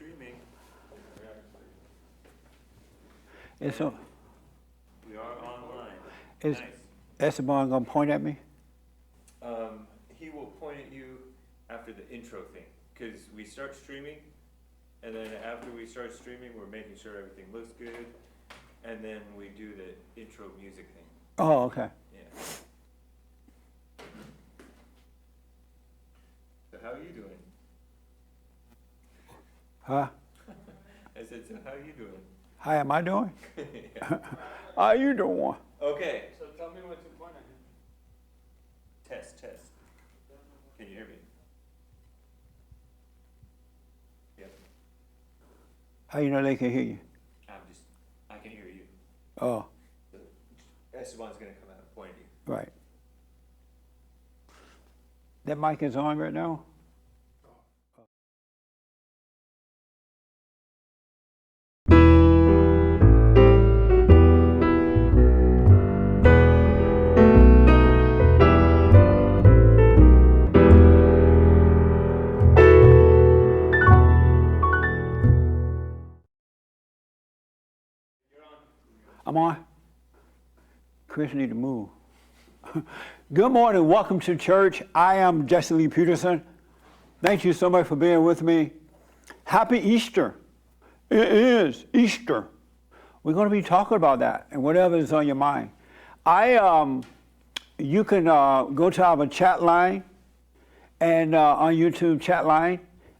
streaming. And so, We are online. is Nice. Esteban gonna point at me? He will point at you after the intro thing, because we start streaming, and then after we start streaming, we're making sure everything looks good, and then we do the intro music thing. Oh, okay. Yeah. So how are you doing? Huh? I said, so how are you doing? How am I doing? Yeah. How you doing? Okay. So tell me what to point at. Test. Can you hear me? Yep. How you know they can hear you? I can hear you. Oh, Esteban's gonna come out and point at you. right. That mic is on right now? I'm on. Chris need to move. Good morning. Welcome to church. I am Jesse Lee Peterson. Thank you so much for being with me. Happy Easter. It is Easter. We're going to be talking about that and whatever is on your mind. You can go to our chat line, and on YouTube chat line,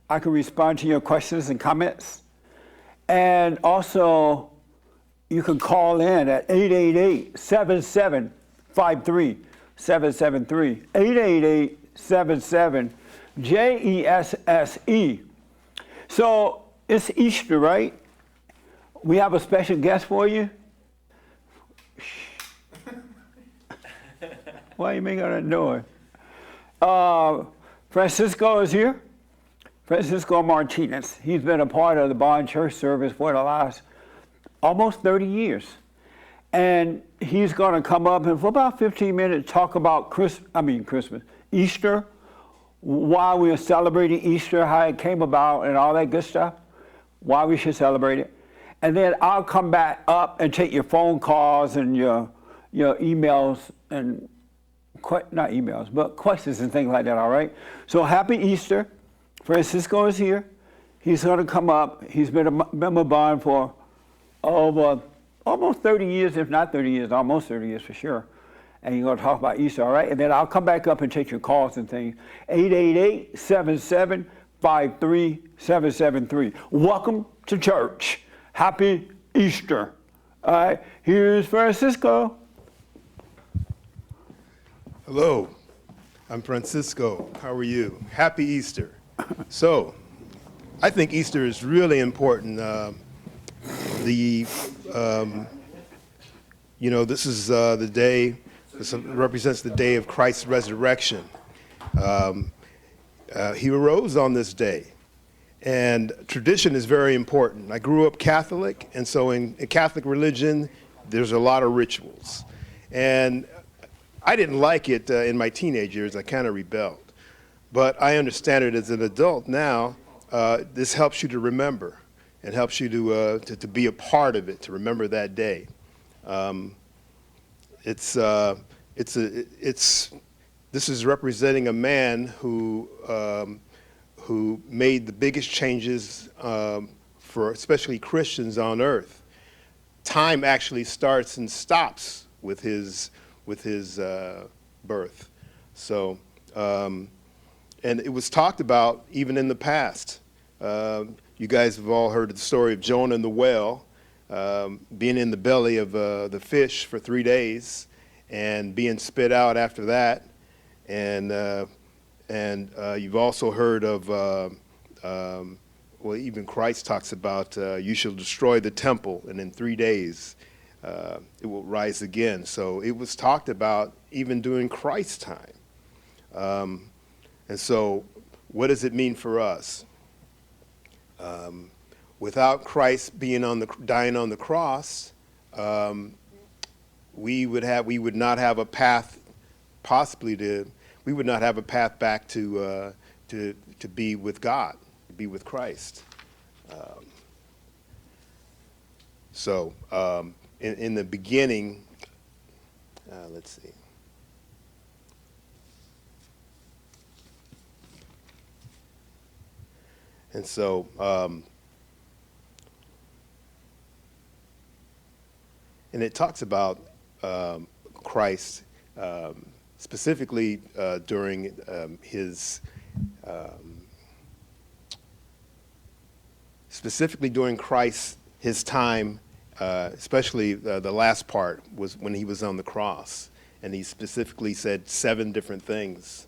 I can respond to your questions and comments. And also, you can call in at 888-7753-773, 888-77-JESSE. So it's Easter, right? We have a special guest for you. Why are you making that noise? Francisco is here. Francisco Martinez. He's been a part of the Bond Church service for the last almost 30 years. And he's going to come up and for about 15 minutes talk about Easter, why we are celebrating Easter, how it came about and all that good stuff, why we should celebrate it. And then I'll come back up and take your phone calls and your emails and, not emails, but questions and things like that, all right? So happy Easter. Francisco is here. He's going to come up. He's been a member of Bond for over almost 30 years, if not 30 years, almost 30 years for sure. And you're going to talk about Easter, all right? And then I'll come back up and take your calls and things. 888-77-53-773. Welcome to church. Happy Easter. All right, here's Francisco. Hello, I'm Francisco. How are you? Happy Easter. So, I think Easter is really important. This is the day, this represents the day of Christ's resurrection. He arose on this day. And tradition is very important. I grew up Catholic, and so in Catholic religion, there's a lot of rituals. And I didn't like it in my teenage years. I kind of rebelled. But I understand it as an adult now. This helps you to remember and helps you to be a part of it, to remember that day. This is representing a man who made the biggest changes for especially Christians on earth. Time actually starts and stops with his birth. So, and it was talked about even in the past. You guys have all heard the story of Jonah and the whale, being in the belly of the fish for 3 days and being spit out after that. And you've also heard of, even Christ talks about you shall destroy the temple, and in 3 days it will rise again. So it was talked about even during Christ's time. And so what does it mean for us? Without Christ dying on the cross, we would not have a path we would not have a path back to be with God, to be with Christ. So in the beginning, let's see. And so, and it talks about Christ specifically during specifically during Christ, his time, especially the last part was when he was on the cross, and he specifically said 7 different things.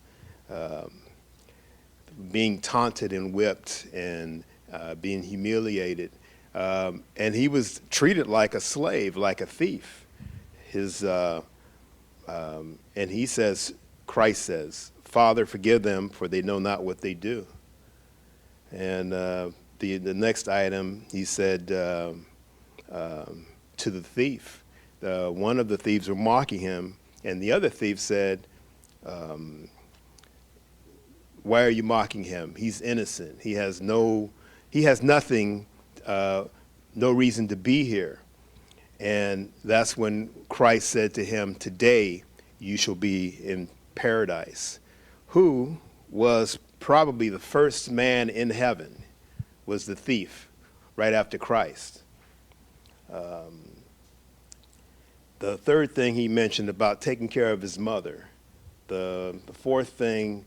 Being taunted and whipped and being humiliated. And he was treated like a slave, like a thief. And he says, Christ says, Father, forgive them, for they know not what they do. And the next item, he said to the thief, one of the thieves were mocking him, and the other thief said, why are you mocking him? He's innocent. He has nothing, no reason to be here. And that's when Christ said to him, today you shall be in paradise. Who was probably the first man in heaven was the thief right after Christ. The third thing he mentioned about taking care of his mother. The fourth thing,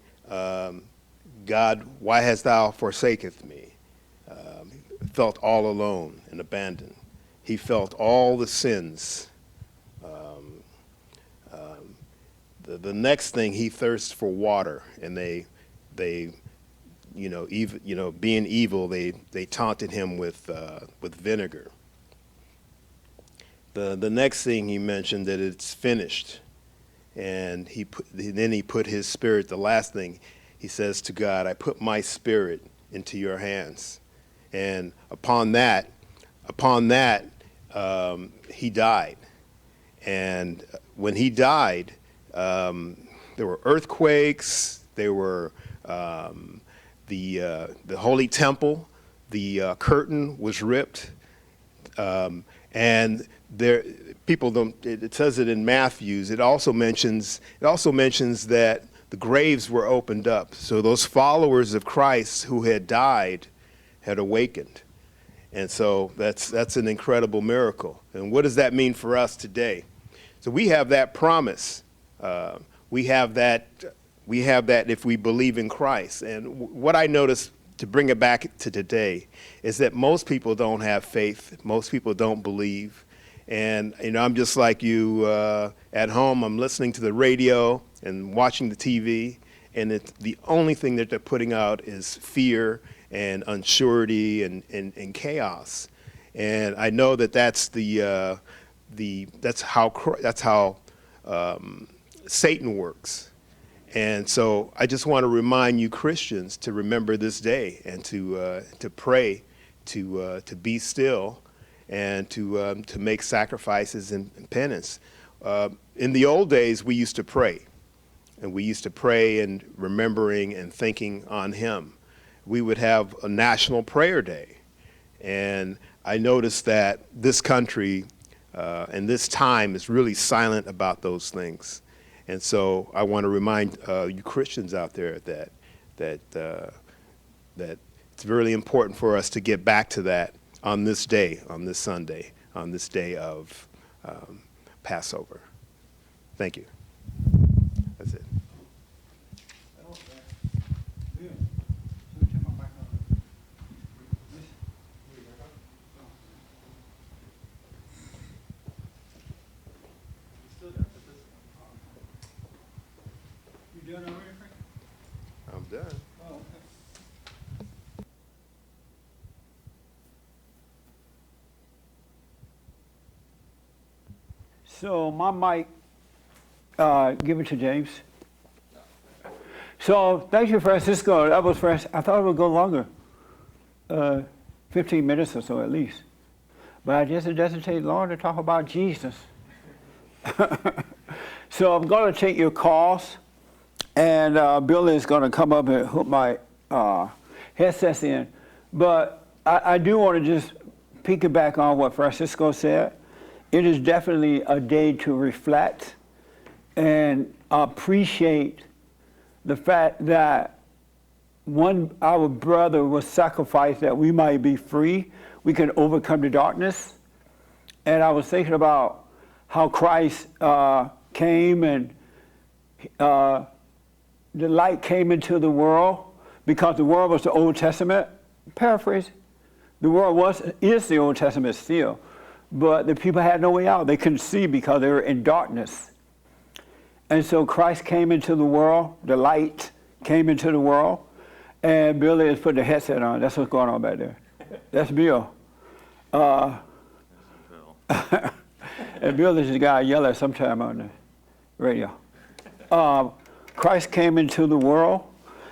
God, why hast thou forsaketh me? Felt all alone and abandoned. He felt all the sins. The next thing, he thirsts for water, and they being evil, they taunted him with vinegar. The next thing he mentioned, that it's finished. And then he put his spirit, the last thing, he says to God, I put my spirit into your hands. And upon that, he died. And when he died, there were earthquakes, there were the Holy Temple, the curtain was ripped, and there, people don't. It says it in Matthew's. It also mentions that the graves were opened up. So those followers of Christ who had died had awakened, and so that's an incredible miracle. And what does that mean for us today? So we have that promise. We have that if we believe in Christ. And what I noticed, to bring it back to today, is that most people don't have faith. Most people don't believe. And I'm just like you at home. I'm listening to the radio and watching the TV, and the only thing that they're putting out is fear and unsurety and chaos. And I know that's how Satan works. And so I just want to remind you Christians to remember this day and to pray, to be still, and to make sacrifices and penance. In the old days, we used to pray, and we used to pray and remembering and thinking on Him. We would have a national prayer day, and I noticed that this country and this time is really silent about those things. And so I want to remind you Christians out there that it's really important for us to get back to that on this day, on this Sunday, on this day of Passover. Thank you. That's it. You done already, Frank? I'm done. Oh, okay. So my mic, give it to James. So thank you, Francisco. That was fresh. I thought it would go longer, 15 minutes or so at least. But I just hesitated long to talk about Jesus. So I'm going to take your calls, and Bill is going to come up and hook my headsets in. But I do want to just piggyback on what Francisco said. It is definitely a day to reflect and appreciate the fact that our brother was sacrificed that we might be free, we can overcome the darkness. And I was thinking about how Christ came and the light came into the world because the world was the Old Testament. Paraphrase, the world is the Old Testament still, but the people had no way out. They couldn't see because they were in darkness. And so Christ came into the world, the light came into the world, and Billy has put the headset on. That's what's going on back there. That's Bill. And Bill is the guy I yell at sometime on the radio. Christ came into the world,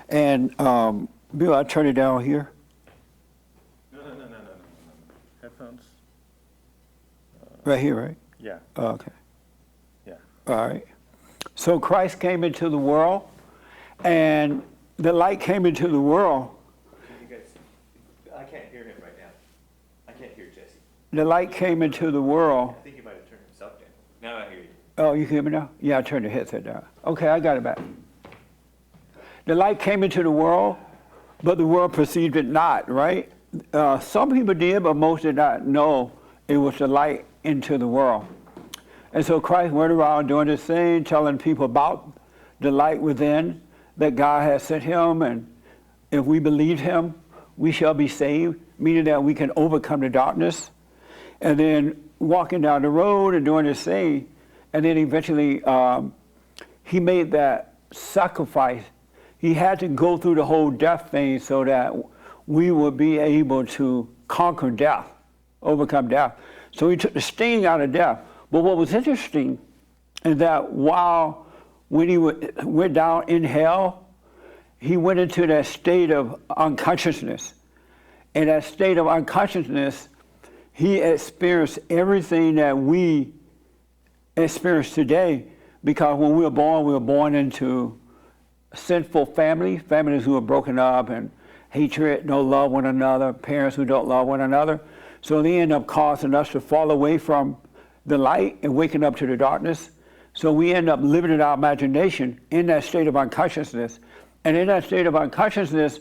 and Bill, I turn it down here. No. Headphones? Right here, right? Yeah. Okay. Yeah. All right. So Christ came into the world, and the light came into the world. You guys, I can't hear him right now. I can't hear Jesse. The light came into the world. I think he might have turned himself down. Now I hear you. Oh, you can hear me now? Yeah, I turned the headset down. Okay, I got it back. The light came into the world, but the world perceived it not, right? Some people did, but most did not know it was the light into the world. And so Christ went around doing this thing, telling people about the light within, that God has sent him, and if we believe him, we shall be saved, meaning that we can overcome the darkness. And then walking down the road and doing this thing, and then eventually he made that sacrifice. He had to go through the whole death thing so that we would be able to conquer death, overcome death. So he took the sting out of death. But what was interesting is that when he went down in hell, he went into that state of unconsciousness. In that state of unconsciousness, he experienced everything that we experience today, because when we were born into sinful families who are broken up and hatred, don't love one another, parents who don't love one another. So they end up causing us to fall away from the light and waking up to the darkness. So we end up living in our imagination in that state of unconsciousness. And in that state of unconsciousness,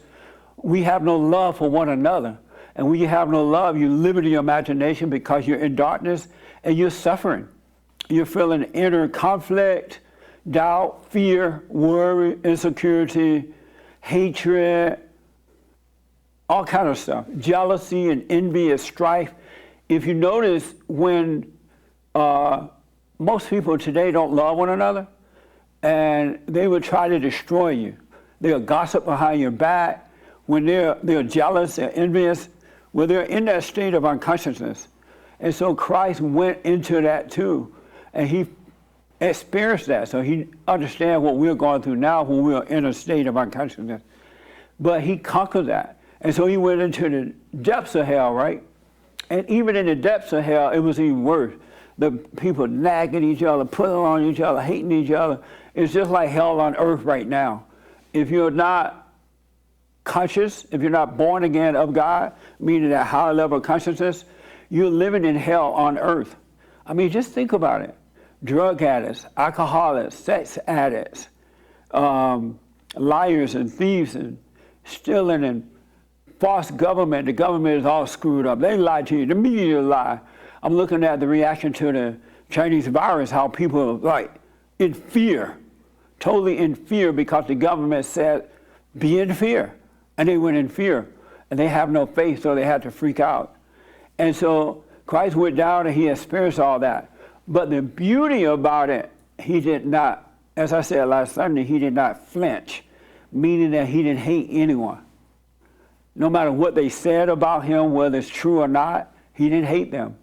we have no love for one another. And when you have no love, you live in your imagination because you're in darkness and you're suffering. You're feeling inner conflict, doubt, fear, worry, insecurity, hatred, all kind of stuff. Jealousy and envy and strife. If you notice, when most people today don't love one another, and they would try to destroy you. They'll gossip behind your back. When they're jealous, they're envious. Well, they're in that state of unconsciousness. And so Christ went into that too. And he experienced that. So he understands what we're going through now when we're in a state of unconsciousness. But he conquered that. And so he went into the depths of hell, right? And even in the depths of hell, it was even worse. The people nagging each other, putting on each other, hating each other. It's just like hell on earth right now. If you're not conscious, if you're not born again of God, meaning that higher level of consciousness, you're living in hell on earth. I mean, just think about it. Drug addicts, alcoholics, sex addicts, liars and thieves and stealing and false government. The government is all screwed up. They lie to you. The media lie. I'm looking at the reaction to the Chinese virus, how people are like in fear, totally in fear because the government said, be in fear. And they went in fear. And they have no faith, so they had to freak out. And so Christ went down and he experienced all that. But the beauty about it, he did not, as I said last Sunday, he did not flinch, meaning that he didn't hate anyone. No matter what they said about him, whether it's true or not, he didn't hate them.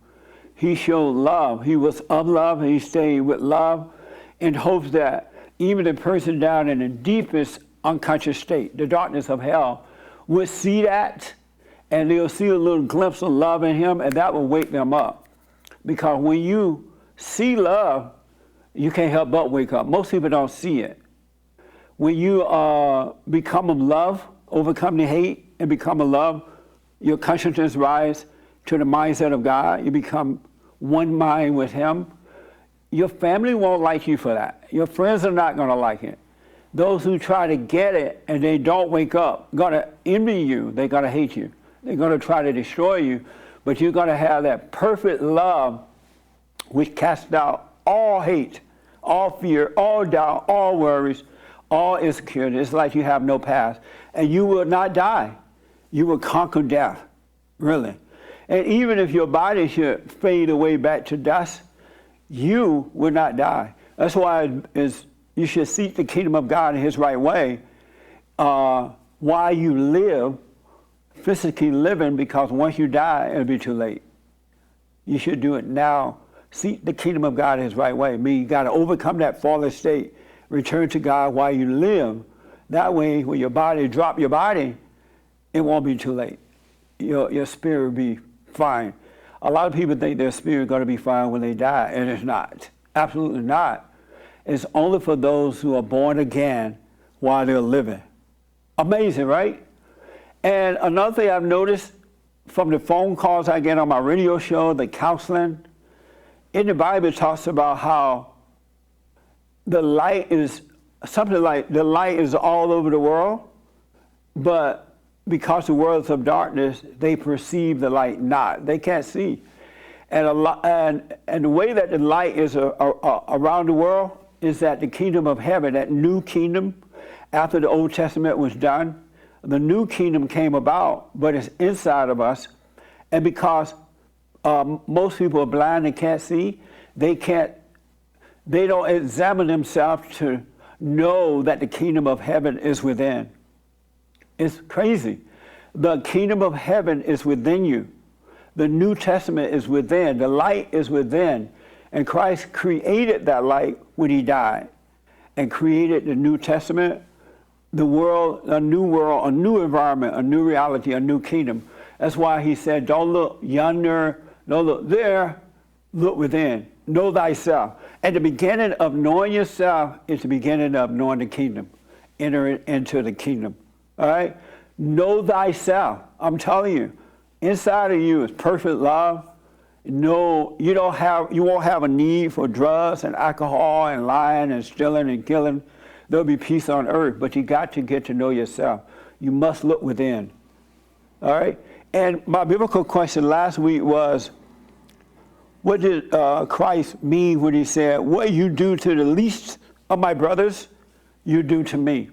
He showed love. He was of love, and he stayed with love in hopes that even the person down in the deepest unconscious state, the darkness of hell, would see that, and they'll see a little glimpse of love in him, and that will wake them up. Because when you see love, you can't help but wake up. Most people don't see it. When you become of love, overcome the hate, and become a love, your consciousness rise to the mindset of God. You become one mind with Him. Your family won't like you for that. Your friends are not going to like it. Those who try to get it and they don't wake up, going to envy you. They're going to hate you. They're going to try to destroy you. But you're going to have that perfect love which casts out all hate, all fear, all doubt, all worries, all insecurity. It's like you have no past. And you will not die. You will conquer death, really. And even if your body should fade away back to dust, you will not die. That's why you should seek the kingdom of God in His right way while you live, physically living, because once you die, it'll be too late. You should do it now. Seek the kingdom of God in His right way. I mean, you got to overcome that fallen state. Return to God while you live. That way, when your body drop your body, it won't be too late. Your spirit will be fine. A lot of people think their spirit is going to be fine when they die, and it's not. Absolutely not. It's only for those who are born again while they're living. Amazing, right? And another thing I've noticed from the phone calls I get on my radio show, the counseling, in the Bible it talks about how the light is something like the light is all over the world, but because the world is of darkness, they perceive the light not. They can't see. And the way that the light is around the world is that the kingdom of heaven, that new kingdom, after the Old Testament was done, the new kingdom came about, but it's inside of us. And because most people are blind and can't see, they don't examine themselves to know that the kingdom of heaven is within. It's crazy. The kingdom of heaven is within you. The New Testament is within. The light is within. And Christ created that light when He died and created the New Testament, the world, a new world, a new environment, a new reality, a new kingdom. That's why He said, don't look yonder, don't look there, look within. Know thyself. At the beginning of knowing yourself is the beginning of knowing the kingdom. Enter into the kingdom. All right? Know thyself. I'm telling you, inside of you is perfect love. No, you won't have a need for drugs and alcohol and lying and stealing and killing. There'll be peace on earth, but you got to get to know yourself. You must look within. All right? And my biblical question last week was, what did Christ mean when He said, what you do to the least of my brothers, you do to me?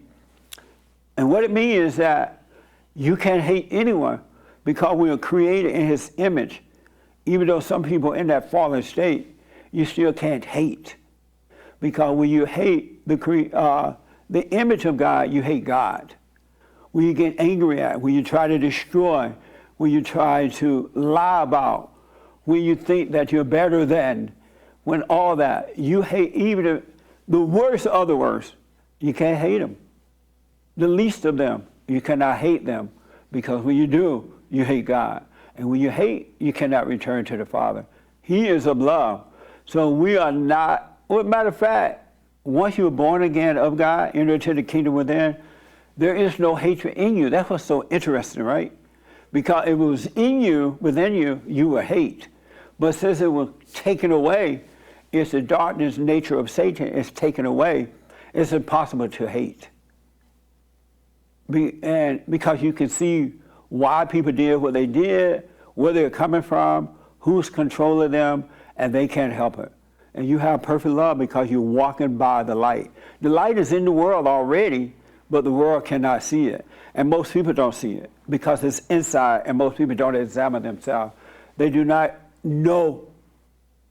And what it means is that you can't hate anyone because we are created in His image. Even though some people in that fallen state, you still can't hate. Because when you hate the image of God, you hate God. When you get angry at, when you try to destroy, when you try to lie about, when you think that you're better than, when all that, you hate even the worst of the worst. You can't hate them. The least of them, you cannot hate them, because when you do, you hate God. And when you hate, you cannot return to the Father. He is of love. So we are not, well, matter of fact, once you're born again of God, enter into the kingdom within, there is no hatred in you. That's what's so interesting, right? Because if it was in you, within you, you would hate. But since it was taken away, it's the darkness nature of Satan is taken away, it's impossible to hate. And because you can see why people did what they did, where they're coming from, who's controlling them, and they can't help it. And you have perfect love because you're walking by the light. The light is in the world already, but the world cannot see it. And most people don't see it because it's inside, and most people don't examine themselves. They do not know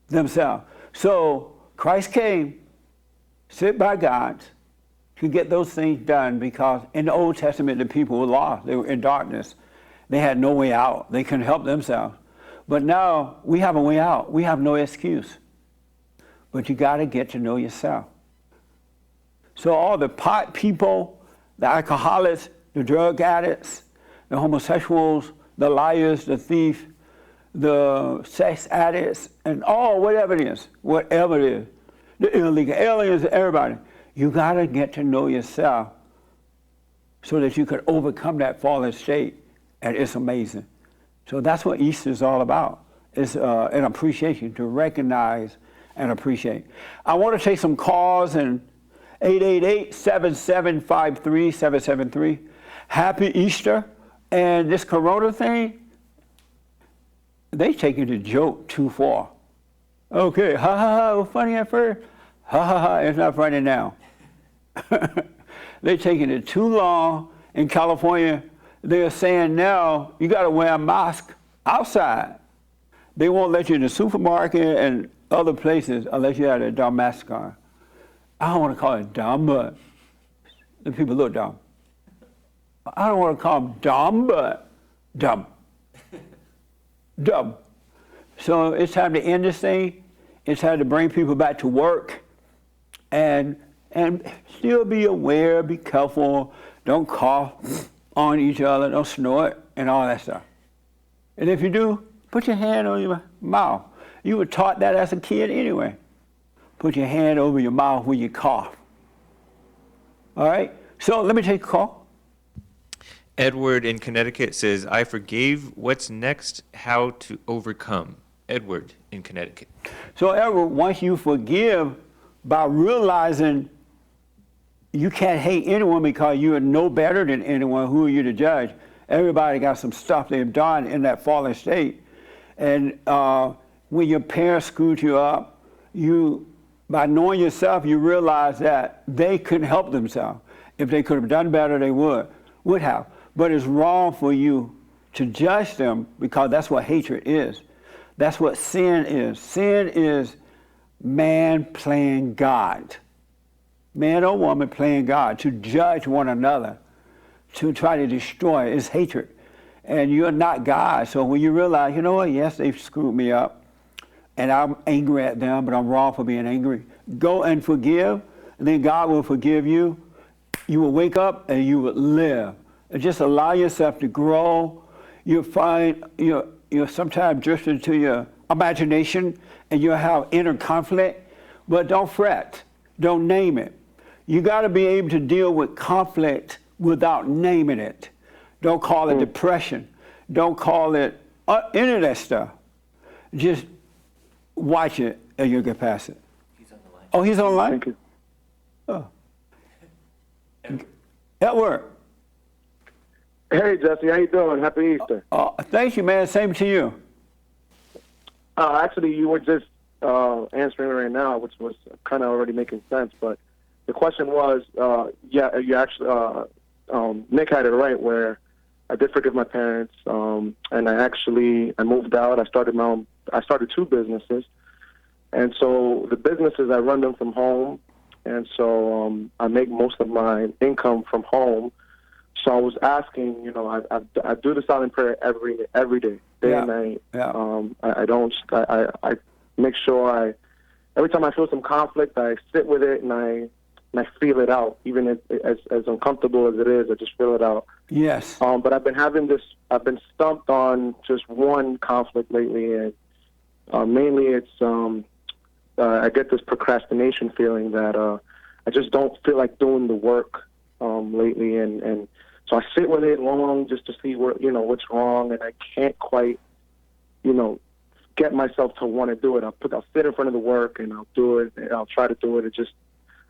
themselves. So Christ came, sent by God, to get those things done, because in the Old Testament, the people were lost. They were in darkness. They had no way out. They couldn't help themselves. But now we have a way out. We have no excuse. But you got to get to know yourself. So all the pot people, the alcoholics, the drug addicts, the homosexuals, the liars, the thief, the sex addicts, and all, whatever it is, the illegal aliens, everybody, you got to get to know yourself so that you can overcome that fallen state. And it's amazing. So that's what Easter is all about. It's an appreciation, to recognize and appreciate. I want to take some calls, and 888-7753-773. Happy Easter. And this corona thing, they take it a joke too far. Okay, ha ha ha, it was funny at first. Ha ha ha, it's not funny now. They're taking it too long. In California, they're saying now you got to wear a mask outside. They won't let you in the supermarket and other places unless you have a dumb mask on. I don't want to call it dumb, but the people look dumb. I don't want to call them dumb, but dumb. Dumb. So it's time to end this thing. It's time to bring people back to work, and still be aware, be careful, don't cough on each other, don't snort, and all that stuff. And if you do, put your hand on your mouth. You were taught that as a kid anyway. Put your hand over your mouth when you cough. All right? So let me take a call. Edward in Connecticut says, I forgave. What's next? How to overcome? Edward in Connecticut. So Edward, once you forgive, by realizing you can't hate anyone because you are no better than anyone, who are you to judge? Everybody got some stuff they've done in that fallen state. And when your parents screwed you up, by knowing yourself, you realize that they couldn't help themselves. If they could have done better, they would have. But it's wrong for you to judge them, because that's what hatred is. That's what sin is. Sin is man playing God. Man or woman playing God, to judge one another, to try to destroy, is hatred. And you're not God. So when you realize, you know what, yes, they've screwed me up, and I'm angry at them, but I'm wrong for being angry. Go and forgive, and then God will forgive you. You will wake up and you will live. And just allow yourself to grow. You'll find you'll sometimes drift into your imagination, and you'll have inner conflict, but don't fret. Don't name it. You got to be able to deal with conflict without naming it. Don't call it depression. Don't call it any of that stuff. Just watch it and you'll get past it. He's on the line. Oh, he's online? Thank you. Oh. Edward. Hey, Jesse, how you doing? Happy Easter. Thank you, man. Same to you. Actually, you were just answering right now, which was kind of already making sense. But the question was, you actually, Nick had it right, where I did forgive my parents, and I moved out. I started two businesses, and so the businesses, I run them from home, and so I make most of my income from home. So I was asking, I do the silent prayer every day, day and night. Yeah. I make sure every time I feel some conflict, I sit with it and I feel it out. Even as uncomfortable as it is, I just feel it out. Yes. But I've been stumped on just one conflict lately, and mainly it's I get this procrastination feeling that I just don't feel like doing the work lately, and so I sit with it long just to see what's wrong, and I can't quite get myself to want to do it. I'll sit in front of the work and I'll do it, and I'll try to do it.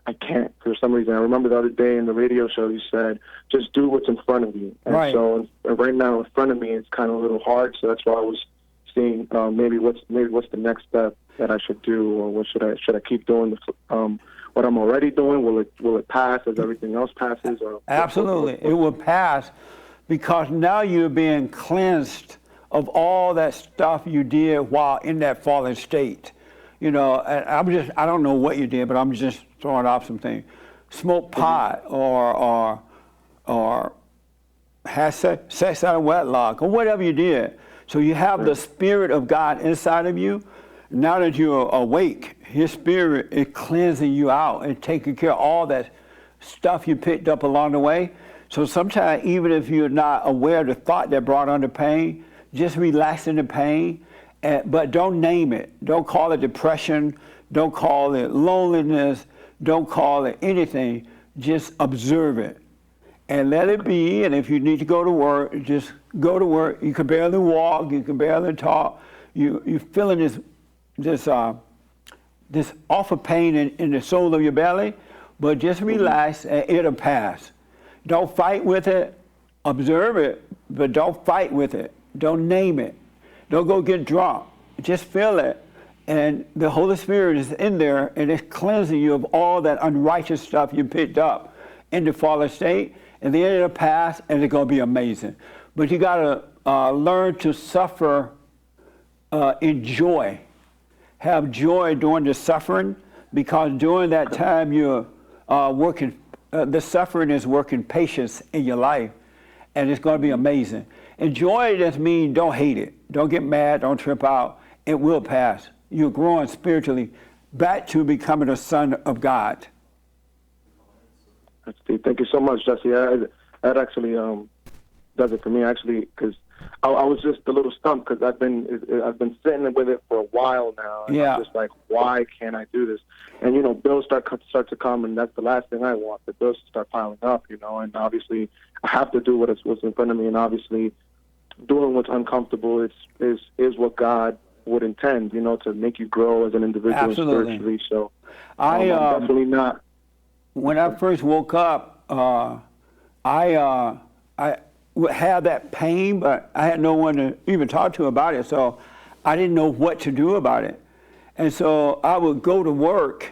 I can't for some reason. I remember the other day in the radio show you said, just do what's in front of you. And right. So right now in front of me it's kind of a little hard, so that's why I was seeing maybe what's the next step that I should do, or what should I keep doing what I'm already doing? Will it pass as everything else passes? Or Absolutely. It will pass, because now you're being cleansed of all that stuff you did while in that fallen state. And I don't know what you did, but I'm just throwing off some things. Smoke pot, or had sex out of wedlock, or whatever you did. So you have the Spirit of God inside of you. Now that you're awake, His Spirit is cleansing you out and taking care of all that stuff you picked up along the way. So sometimes, even if you're not aware of the thought that brought on the pain, just relax in the pain, but don't name it. Don't call it depression. Don't call it loneliness. Don't call it anything. Just observe it. and let it be. And if you need to go to work, just go to work. You can barely walk, you can barely talk. You're feeling this awful pain in the soul of your belly, but just relax and it'll pass. Don't fight with it. Observe it, but don't fight with it. Don't name it. Don't go get drunk. Just feel it. And the Holy Spirit is in there, and it's cleansing you of all that unrighteous stuff you picked up in the fallen state. And then it'll pass, and it's going to be amazing. But you got to learn to suffer in joy. Have joy during the suffering, because during that time you're working, the suffering is working patience in your life. And it's going to be amazing. And joy just means don't hate it. Don't get mad. Don't trip out. It will pass. You're growing spiritually back to becoming a son of God. Thank you so much, Jesse. That actually does it for me, actually, because I was just a little stumped because I've been sitting with it for a while now. And Yeah. I'm just like, why can't I do this? And, you know, bills start to come, and that's the last thing I want. The bills start piling up, you know, and obviously I have to do what's in front of me, and obviously doing what's uncomfortable is what God would intend, you know, to make you grow as an individual Absolutely. spiritually. So I'm definitely not. When I first woke up, I had that pain, but I had no one to even talk to about it, so I didn't know what to do about it. And so I would go to work,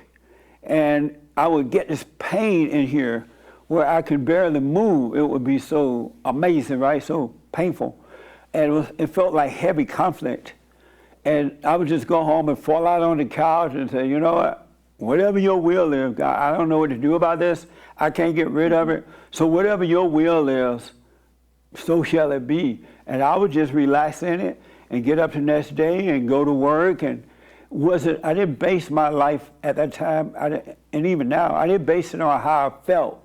and I would get this pain in here where I could barely move. It would be so amazing, right? So painful. And it felt like heavy conflict. And I would just go home and fall out on the couch and say, you know what? Whatever your will is, God, I don't know what to do about this. I can't get rid of it. So whatever your will is, so shall it be. And I would just relax in it and get up the next day and go to work. And I didn't base my life at that time, and even now, I didn't base it on how I felt,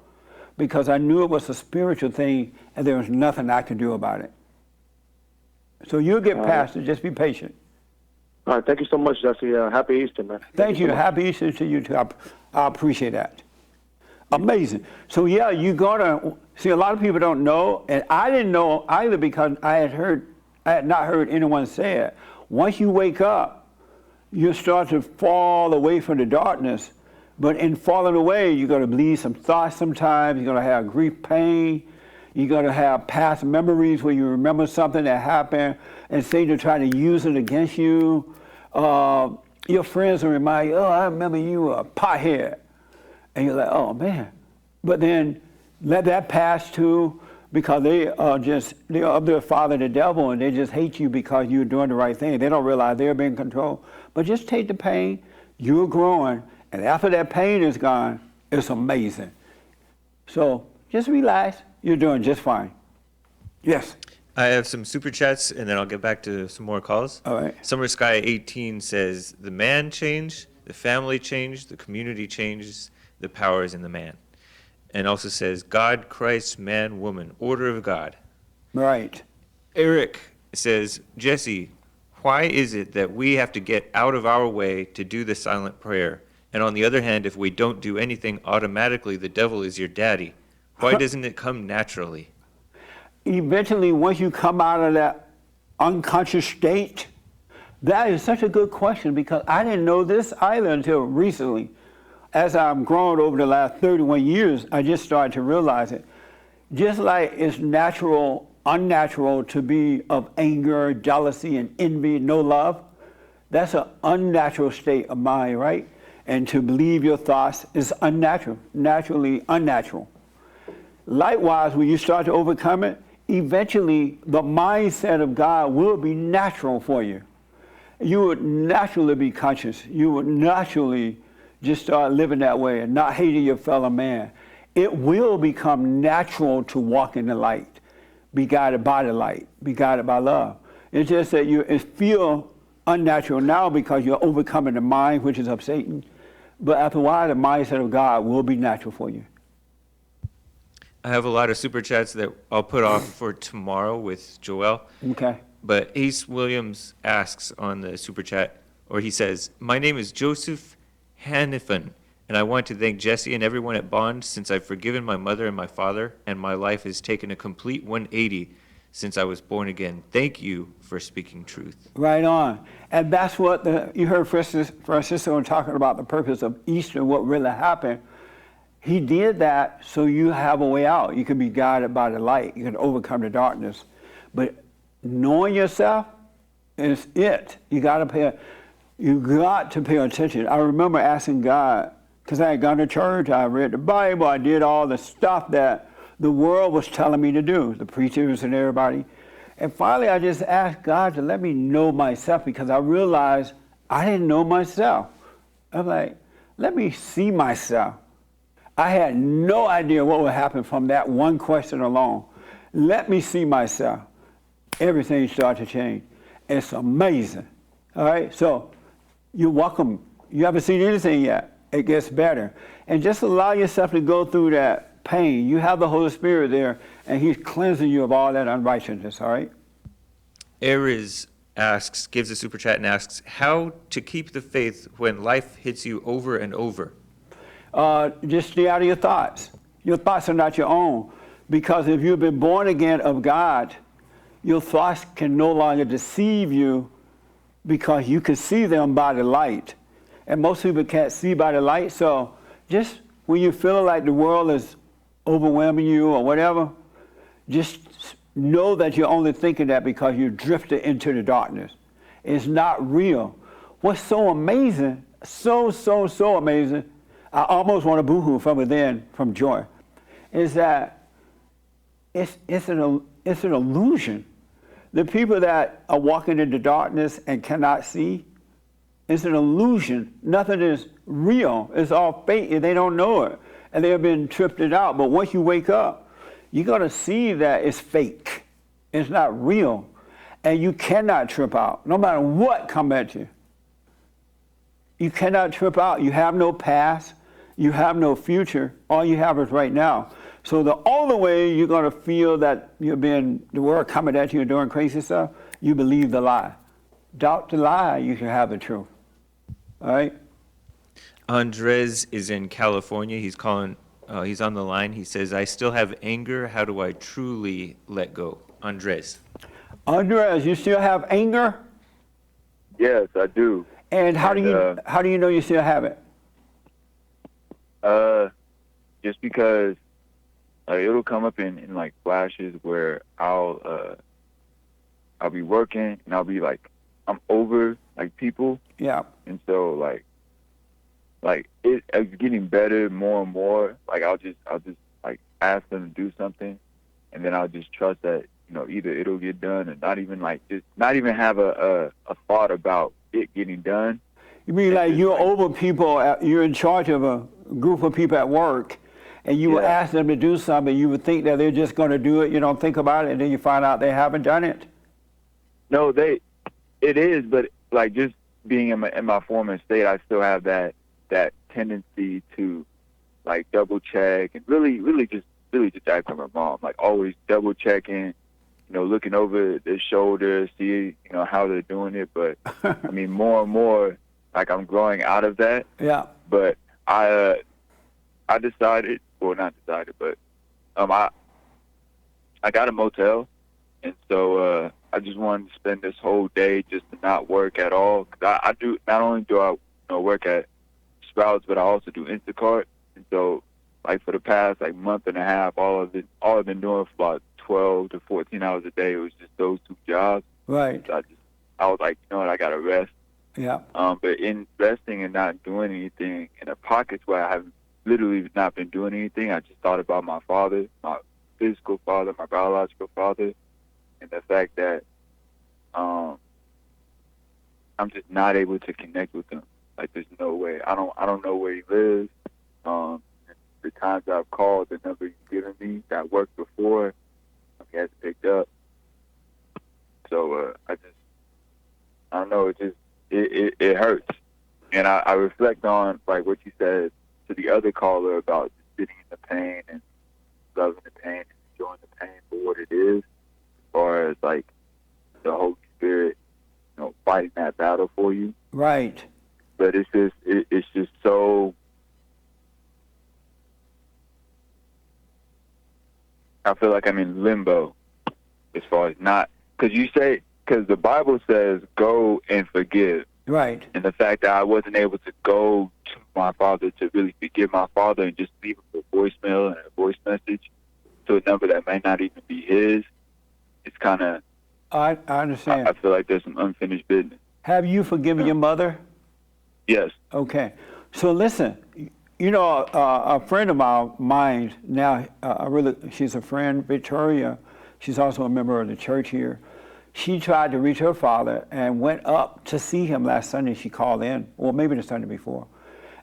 because I knew it was a spiritual thing and there was nothing I could do about it. So you'll get past it. Just be patient. All right, thank you so much, Jesse. Happy Easter, man. Thank you. so much. Happy Easter to you too. I appreciate that. Amazing. So yeah, you gotta see. A lot of people don't know, and I didn't know either, because I had not heard anyone say it. Once you wake up, you start to fall away from the darkness. But in falling away, you're gonna bleed some thoughts sometimes. You're gonna have grief, pain. You're gonna have past memories where you remember something that happened, and Satan try to use it against you. Your friends will remind you, oh, I remember you were a pothead. And you're like, oh man. But then let that pass too, because they're of their father, the devil, and they just hate you because you're doing the right thing. They don't realize they're being controlled. But just take the pain, you're growing, and after that pain is gone, it's amazing. So just relax, you're doing just fine. Yes. I have some super chats, and then I'll get back to some more calls. All right. Summer Sky 18 says, the man changed, the family changed, the community changes, the power is in the man. And also says, God, Christ, man, woman, order of God. Right. Eric says, Jesse, why is it that we have to get out of our way to do the silent prayer? And on the other hand, if we don't do anything, automatically the devil is your daddy. Why doesn't it come naturally? Eventually, once you come out of that unconscious state, that is such a good question, because I didn't know this either until recently. As I've grown over the last 31 years, I just started to realize it. Just like it's unnatural to be of anger, jealousy, and envy, no love, that's an unnatural state of mind, right? And to believe your thoughts is unnatural, naturally unnatural. Likewise, when you start to overcome it, eventually the mindset of God will be natural for you. You would naturally be conscious. You would naturally just start living that way and not hating your fellow man. It will become natural to walk in the light, be guided by the light, be guided by love. It's just that it feel unnatural now because you're overcoming the mind, which is of Satan. But after a while, the mindset of God will be natural for you. I have a lot of super chats that I'll put off for tomorrow with Joel. Okay. But Ace Williams asks on the super chat, or he says, my name is Joseph Hannifan, And I want to thank Jesse and everyone at Bond since I've forgiven my mother and my father, and my life has taken a complete 180 since I was born again. Thank you for speaking truth. Right on. And that's what you heard Francisco talking about the purpose of Easter, what really happened. He did that so you have a way out. You can be guided by the light. You can overcome the darkness. But knowing yourself is it. You got to pay attention. I remember asking God, because I had gone to church, I read the Bible, I did all the stuff that the world was telling me to do, the preachers and everybody. And finally, I just asked God to let me know myself, because I realized I didn't know myself. I'm like, let me see myself. I had no idea what would happen from that one question alone. Let me see myself. Everything started to change. It's amazing. All right, so you're welcome. You haven't seen anything yet. It gets better. And just allow yourself to go through that pain. You have the Holy Spirit there, and He's cleansing you of all that unrighteousness, all right? Ariz gives a super chat and asks, how to keep the faith when life hits you over and over? Just stay out of your thoughts. Your thoughts are not your own. Because if you've been born again of God, your thoughts can no longer deceive you, because you can see them by the light. And most people can't see by the light. So just when you feel like the world is overwhelming you or whatever, just know that you're only thinking that because you drifted into the darkness. It's not real. What's so amazing, so amazing, I almost want to boo-hoo from within from joy, is that it's an illusion. The people that are walking into darkness and cannot see, it's an illusion. Nothing is real. It's all fake, and they don't know it. And they've been tripped it out. But once you wake up, you're going to see that it's fake. It's not real. And you cannot trip out, no matter what comes at you. You cannot trip out. You have no past. You have no future. All you have is right now. So the only way you're going to feel that the world coming at you and doing crazy stuff, you believe the lie. Doubt the lie, you can have the truth. All right? Andres is in California. He's on the line. He says, I still have anger. How do I truly let go? Andres, you still have anger? Yes, I do. And how do you know you still have it? Just because it'll come up in like flashes where I'll be working and I'll be like, I'm over like people. Yeah. And so like it's getting better more and more. Like I'll just like ask them to do something, and then I'll just trust that, either it'll get done, and not even have a thought about it getting done. You mean like you're over people, you're in charge of a group of people at work, and you would ask them to do something, you would think that they're just going to do it, you don't think about it, and then you find out they haven't done it? No, it is, but like just being in my former state, I still have that tendency to like double check and really just act like my mom, like always double checking, looking over their shoulder, see, how they're doing it. But I mean, more and more, like I'm growing out of that. Yeah. But I decided, well, not decided, but I got a motel, and so I just wanted to spend this whole day just to not work at all. 'Cause I do, not only do I work at Sprouts, but I also do Instacart. And so, like for the past like month and a half, all I've been doing for about 12 to 14 hours a day was just those two jobs. Right. So I was like, I gotta rest. Yeah. But in resting and not doing anything, in the pockets where I have literally not been doing anything, I just thought about my father, my physical father, my biological father, and the fact that I'm just not able to connect with him. Like there's no way. I don't know where he lives. The times I've called, the number he's given me that worked before, he hasn't picked up. So I don't know. It hurts, and I reflect on like what you said to the other caller about sitting in the pain and loving the pain and enjoying the pain for what it is, as far as like the Holy Spirit, fighting that battle for you. Right. But it's just so I feel like I'm in limbo as far as not, because the Bible says go and forgive. Right. And the fact that I wasn't able to go to my father to really forgive my father and just leave him a voicemail and a voice message to a number that may not even be his, it's kind of, I understand. I feel like there's some unfinished business. Have you forgiven your mother? Yes. Okay. So listen, you know, a friend of mine now, she's a friend, Victoria. She's also a member of the church here. She tried to reach her father and went up to see him last Sunday. She called in, or maybe the Sunday before,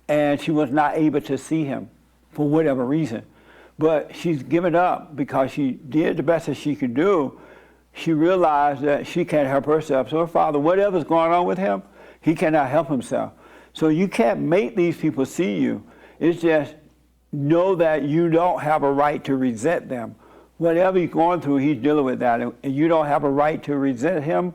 and she was not able to see him for whatever reason. But she's given up because she did the best that she could do. She realized that she can't help herself. So her father, whatever's going on with him, he cannot help himself. So you can't make these people see you. It's just know that you don't have a right to resent them. Whatever he's going through, he's dealing with that. And you don't have a right to resent him.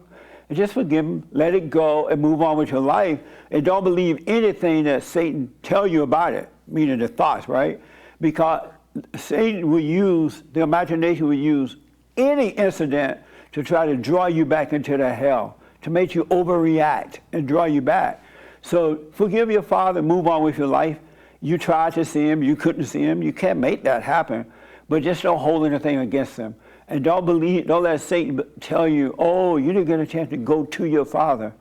And just forgive him, let it go, and move on with your life. And don't believe anything that Satan tell you about it, meaning the thoughts, right? Because Satan will use, the imagination will use any incident to try to draw you back into the hell, to make you overreact and draw you back. So forgive your father, move on with your life. You tried to see him, you couldn't see him. You can't make that happen. But just don't hold anything against them. And don't let Satan tell you, oh, you didn't get a chance to go to your father.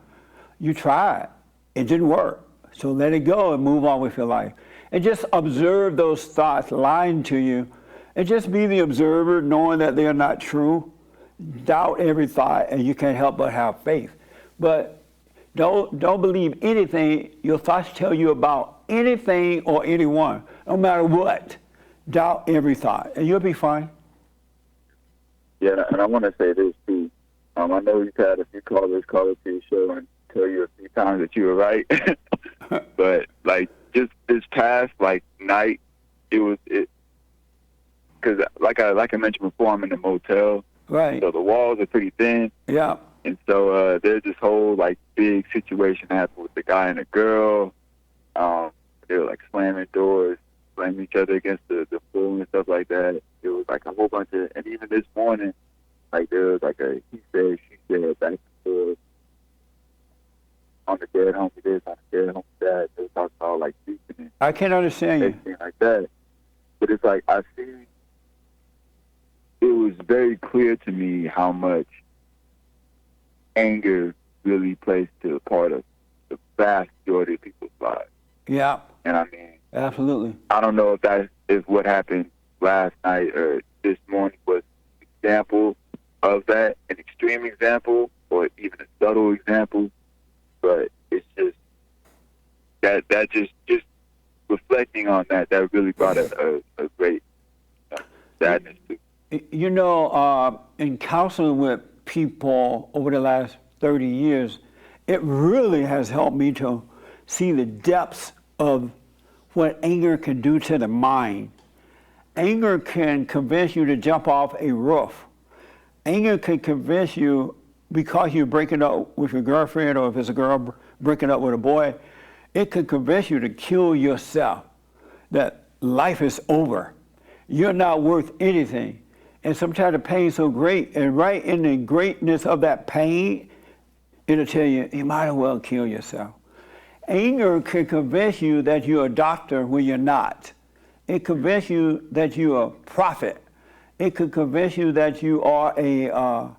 You tried. It didn't work. So let it go and move on with your life. And just observe those thoughts lying to you. And just be the observer, knowing that they are not true. Doubt every thought, and you can't help but have faith. But don't believe anything your thoughts tell you about anything or anyone, no matter what. Doubt every thought, and you'll be fine. Yeah, and I want to say this too. I know you've had a few callers call up to your show and tell you a few times that you were right. But like just this past night, because like I mentioned before, I'm in a motel, Right. so the walls are pretty thin. Yeah. And so there's this whole big situation happened with the guy and the girl. They were slamming doors, slamming each other against the floor and stuff like that. It was a whole bunch of, and even this morning, there was a he said, she said, back and forth on the dead homie this, on the dead homie that. They were talking about sleeping and I can't understand you. everything like that. But it's I see, it was very clear to me how much anger really plays to a part of the vast majority of people's lives. Yeah. And I mean, Absolutely. I don't know if that is what happened last night or this morning was an example of that, an extreme example, or even a subtle example. But it's just that just reflecting on that really brought a great sadness to. You know, in counseling with people over the last 30 years, it really has helped me to see the depths of what anger can do to the mind. Anger can convince you to jump off a roof. Anger can convince you, because you're breaking up with your girlfriend, or if it's a girl breaking up with a boy, it can convince you to kill yourself, that life is over. You're not worth anything. And sometimes the pain's so great, and right in the greatness of that pain, it'll tell you, you might as well kill yourself. Anger can convince you that you're a doctor when you're not. It convinces you that you're a prophet. It could convince you that you are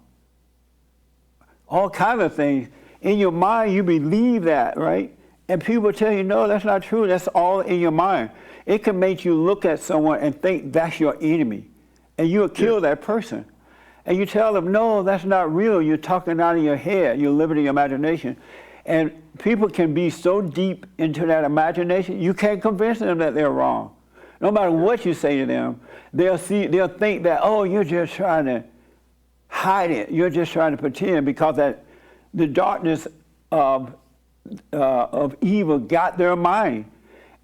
all kinds of things. In your mind, you believe that, right? And people tell you, no, that's not true. That's all in your mind. It can make you look at someone and think that's your enemy, and you'll kill that person. And you tell them, no, that's not real. You're talking out of your head. You're living in your imagination. And people can be so deep into that imagination, you can't convince them that they're wrong. No matter what you say to them, they'll think that, oh, you're just trying to hide it. You're just trying to pretend, because that the darkness of evil got their mind.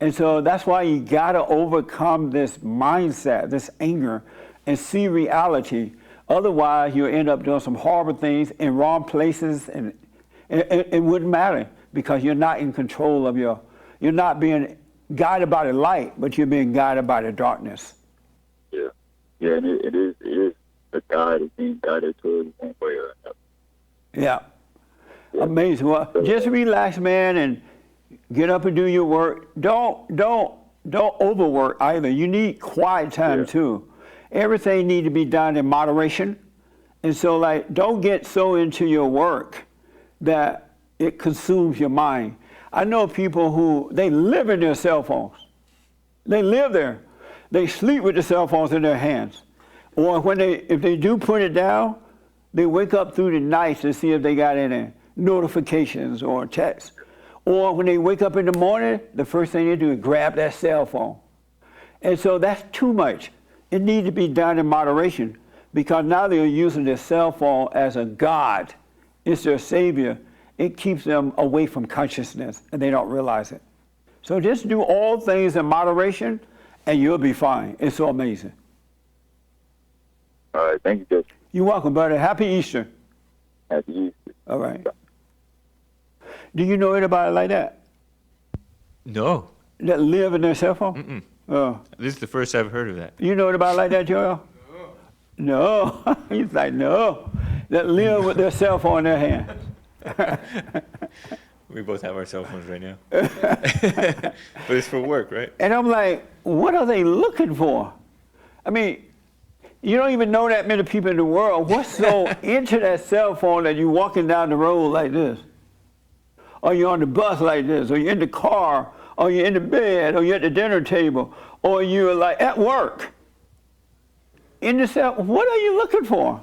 And so that's why you gotta overcome this mindset, this anger, and see reality. Otherwise, you'll end up doing some horrible things in wrong places, and it wouldn't matter, because you're not in control of you're not being guided by the light, but you're being guided by the darkness. Yeah, Yeah, and it is a guide, is being guided towards one way or another. Yeah. Amazing. Well, just relax, man, and get up and do your work. Don't overwork either. You need quiet time too. Everything needs to be done in moderation. And so, like, don't get so into your work that it consumes your mind. I know people who, they live in their cell phones. They live there. They sleep with the cell phones in their hands. Or if they do put it down, they wake up through the night to see if they got any notifications or texts. Or when they wake up in the morning, the first thing they do is grab that cell phone. And so that's too much. It needs to be done in moderation, because now they're using their cell phone as a god. It's their savior. It keeps them away from consciousness, and they don't realize it. So just do all things in moderation, and you'll be fine. It's so amazing. All right, thank you, Jesse. You're welcome, brother. Happy Easter. Happy Easter. All right. Do you know anybody like that? No. That live in their cell phone? Oh. This is the first I've heard of that. You know anybody like that, Joel? No. No. He's like, no. That live with their cell phone in their hand. We both have our cell phones right now. But it's for work, right? And I'm like, what are they looking for? I mean, you don't even know that many people in the world. What's so into that cell phone that you're walking down the road like this? Or you're on the bus like this, or you're in the car, or you're in the bed, or you're at the dinner table, or you're like at work. In the cell, what are you looking for?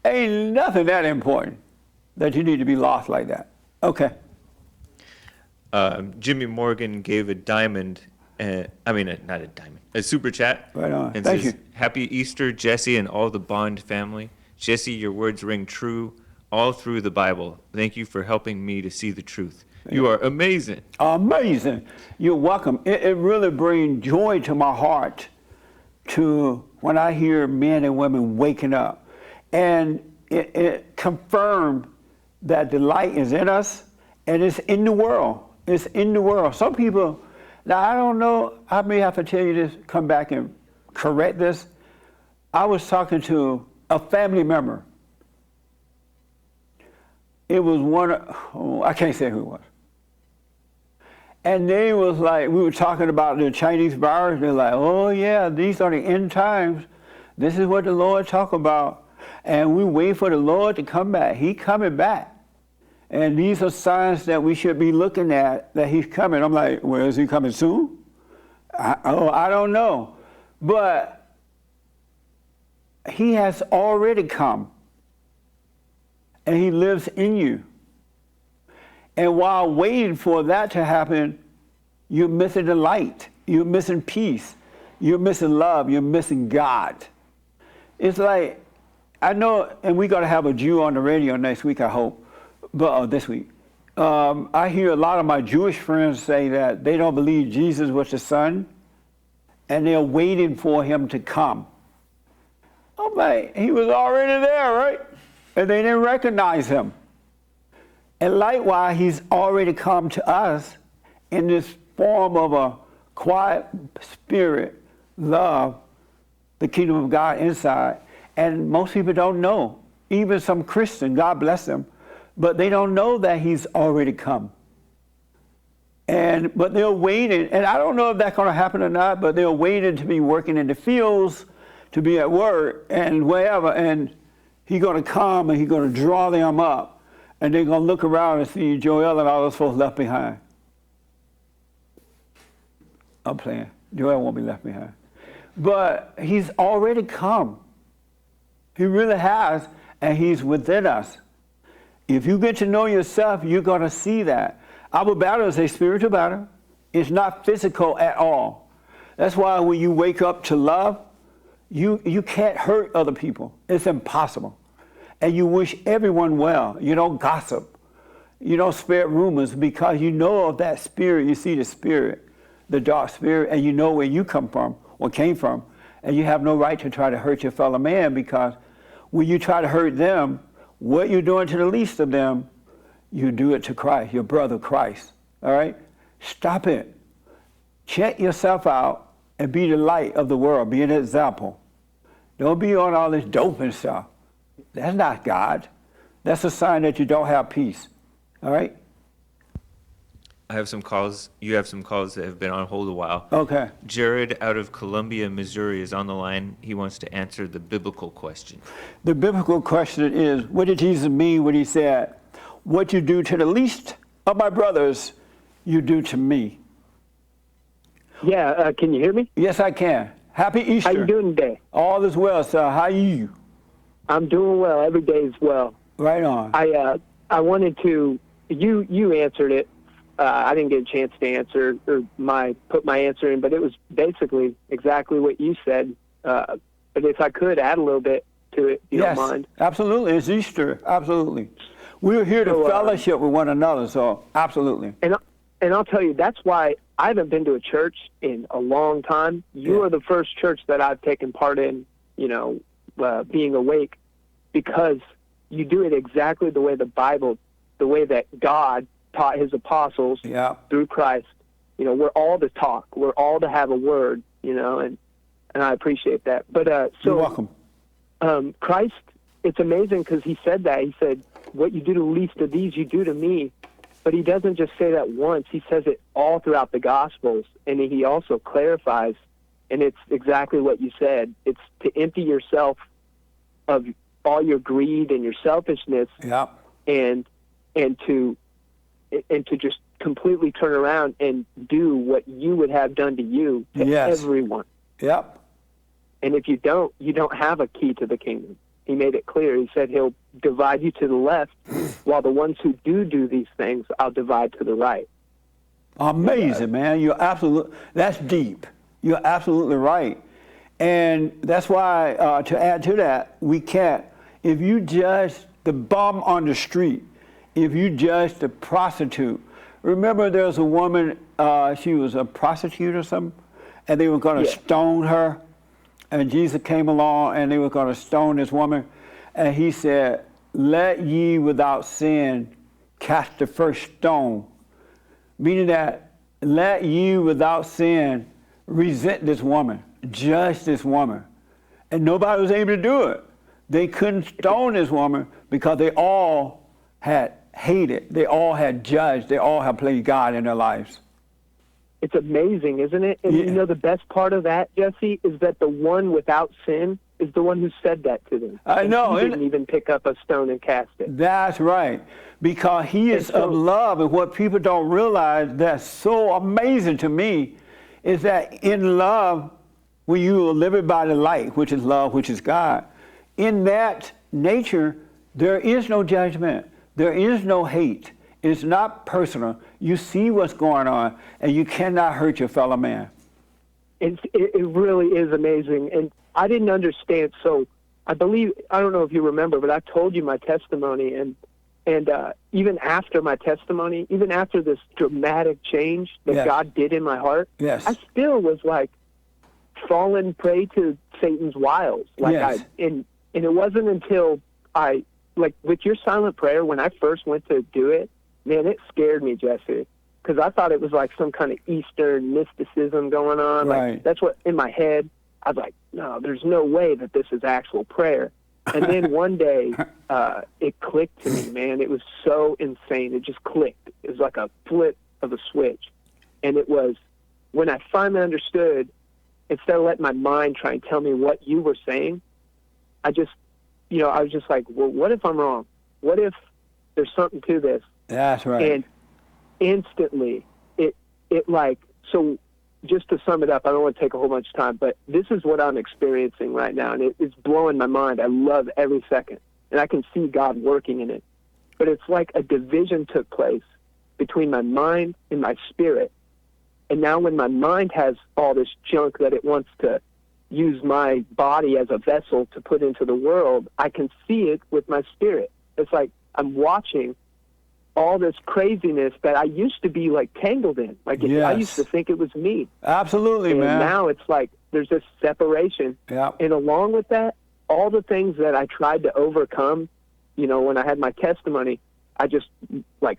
Ain't nothing that important that you need to be lost like that. Okay. Jimmy Morgan gave a diamond, not a diamond, a super chat. Right on. And Thank says, you. Happy Easter, Jesse and all the Bond family. Jesse, your words ring true all through the Bible. Thank you for helping me to see the truth. You are amazing. Amazing. You're welcome. It really brings joy to my heart to when I hear men and women waking up. And it confirms that the light is in us and it's in the world. It's in the world. Some people, now I don't know, I may have to tell you this, come back and correct this. I was talking to a family member. It was I can't say who it was. And they was like, we were talking about the Chinese virus. They're like, oh yeah, these are the end times. This is what the Lord talk about. And we wait for the Lord to come back. He coming back. And these are signs that we should be looking at, that he's coming. I'm like, well, is he coming soon? I don't know. But he has already come. And he lives in you. And while waiting for that to happen, you're missing the light. You're missing peace. You're missing love. You're missing God. It's like, I know, and we're going to have a Jew on the radio next week, I hope, but this week. I hear a lot of my Jewish friends say that they don't believe Jesus was the Son, and they're waiting for him to come. I'm like, he was already there, right? And they didn't recognize him. And likewise, he's already come to us in this form of a quiet spirit, love, the kingdom of God inside. And most people don't know. Even some Christians, God bless them, but they don't know that he's already come. But they're waiting, and I don't know if that's going to happen or not, but they're waiting to be working in the fields, to be at work and wherever, and he's going to come and he's going to draw them up. And they're going to look around and see Joel and all those folks left behind. I'm playing. Joel won't be left behind. But he's already come. He really has, and he's within us. If you get to know yourself, you're going to see that. Our battle is a spiritual battle. It's not physical at all. That's why when you wake up to love, you can't hurt other people. It's impossible. And you wish everyone well. You don't gossip. You don't spread rumors, because you know of that spirit. You see the spirit, the dark spirit, and you know where you come from or came from. And you have no right to try to hurt your fellow man, because when you try to hurt them, what you're doing to the least of them, you do it to Christ, your brother Christ. All right? Stop it. Check yourself out and be the light of the world. Be an example. Don't be on all this dope and stuff. That's not God. That's a sign that you don't have peace. All right? I have some calls. You have some calls that have been on hold a while. Okay. Jared out of Columbia, Missouri is on the line. He wants to answer the biblical question. The biblical question is, what did Jesus mean when he said, what you do to the least of my brothers, you do to me? Yeah, can you hear me? Yes, I can. Happy Easter. How you doing today? All is well, sir. How are you? I'm doing well. Every day is well. Right on. I wanted to. You answered it. I didn't get a chance to answer or put my answer in, but it was basically exactly what you said. But if I could add a little bit to it, if you Yes, don't mind. absolutely. It's Easter. Absolutely. We're here to So, fellowship with one another, so absolutely. And I'll tell you, that's why I haven't been to a church in a long time. You Yeah. are the first church that I've taken part in, being awake, because you do it exactly the way the Bible, the way that God taught his apostles Yeah. through Christ. We're all to talk. We're all to have a word, and I appreciate that. But You're welcome. Christ, it's amazing because he said that. He said, what you do to the least of these, you do to me. But he doesn't just say that once. He says it all throughout the Gospels. And he also clarifies, and it's exactly what you said. It's to empty yourself of all your greed and your selfishness, Yeah. and to just completely turn around and do what you would have done to you, to Yes. everyone. Yep. And if you don't have a key to the kingdom. He made it clear. He said he'll divide you to the left, while the ones who do these things, I'll divide to the right. Amazing, man. That's deep. You're absolutely right. And that's why, to add to that, we can't, if you judge the bum on the street, if you judge the prostitute, remember there was a woman, she was a prostitute or something, and they were going to Yeah. stone her. And Jesus came along and they were going to stone this woman. And he said, let ye without sin cast the first stone. Meaning that let you without sin resent this woman, judge this woman. And nobody was able to do it. They couldn't stone this woman because they all had hated, they all had judged, they all had played God in their lives. It's amazing, isn't it? And Yeah. the best part of that, Jesse, is that the one without sin is the one who said that to them. I And know, He and- didn't even pick up a stone and cast it. That's right. Because he is of love, and what people don't realize that's so amazing to me is that in love, when you are living by the light, which is love, which is God, in that nature, there is no judgment. There is no hate. It's not personal. You see what's going on, and you cannot hurt your fellow man. It really is amazing. And I didn't understand. So I don't know if you remember, but I told you my testimony. And even after my testimony, even after this dramatic change that Yes. God did in my heart, Yes. I still was like falling prey to Satan's wiles. Yes. And it wasn't until with your silent prayer, when I first went to do it, man, it scared me, Jesse, because I thought it was like some kind of Eastern mysticism going on. Right. Like, that's what, in my head, I was like, no, there's no way that this is actual prayer. And then one day, it clicked to me, man. It was so insane. It just clicked. It was like a flip of a switch. And it was when I finally understood, instead of letting my mind try and tell me what you were saying, I was just like, well, what if I'm wrong? What if there's something to this? That's right. And instantly, so just to sum it up, I don't want to take a whole bunch of time, but this is what I'm experiencing right now, and it's blowing my mind. I love every second, and I can see God working in it. But it's like a division took place between my mind and my spirit. And now when my mind has all this junk that it wants to use my body as a vessel to put into the world, I can see it with my spirit. It's like I'm watching all this craziness that I used to be like tangled in. Like I Yes. used to think it was me. Absolutely, And man. now it's like there's this separation. Yeah. And along with that, all the things that I tried to overcome, when I had my testimony, I just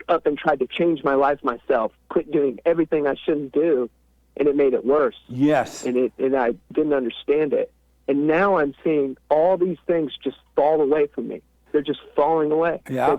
up and tried to change my life myself, quit doing everything I shouldn't do, and it made it worse. Yes. And I didn't understand it. And now I'm seeing all these things just fall away from me. They're just falling away. Yeah.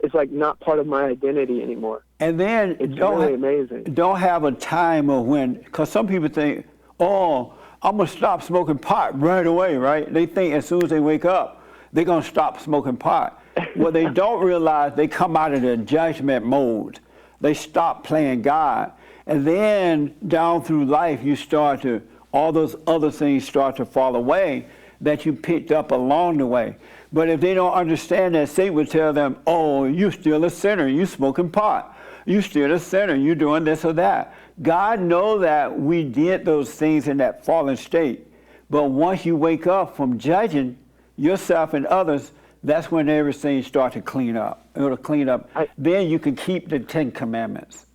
It's like not part of my identity anymore. And then It's really amazing. Don't have a time of when, because some people think, oh, I'm going to stop smoking pot right away, right? They think as soon as they wake up, they're going to stop smoking pot. What they don't realize, they come out of the judgment mode. They stop playing God. And then down through life, you start to, all those other things start to fall away that you picked up along the way. But if they don't understand that, Satan would tell them, oh, you still a sinner, you smoking pot. You still a sinner, you doing this or that. God knows that we did those things in that fallen state. But once you wake up from judging yourself and others, that's when everything starts to clean up. It'll clean up. Then you can keep the 10 Commandments.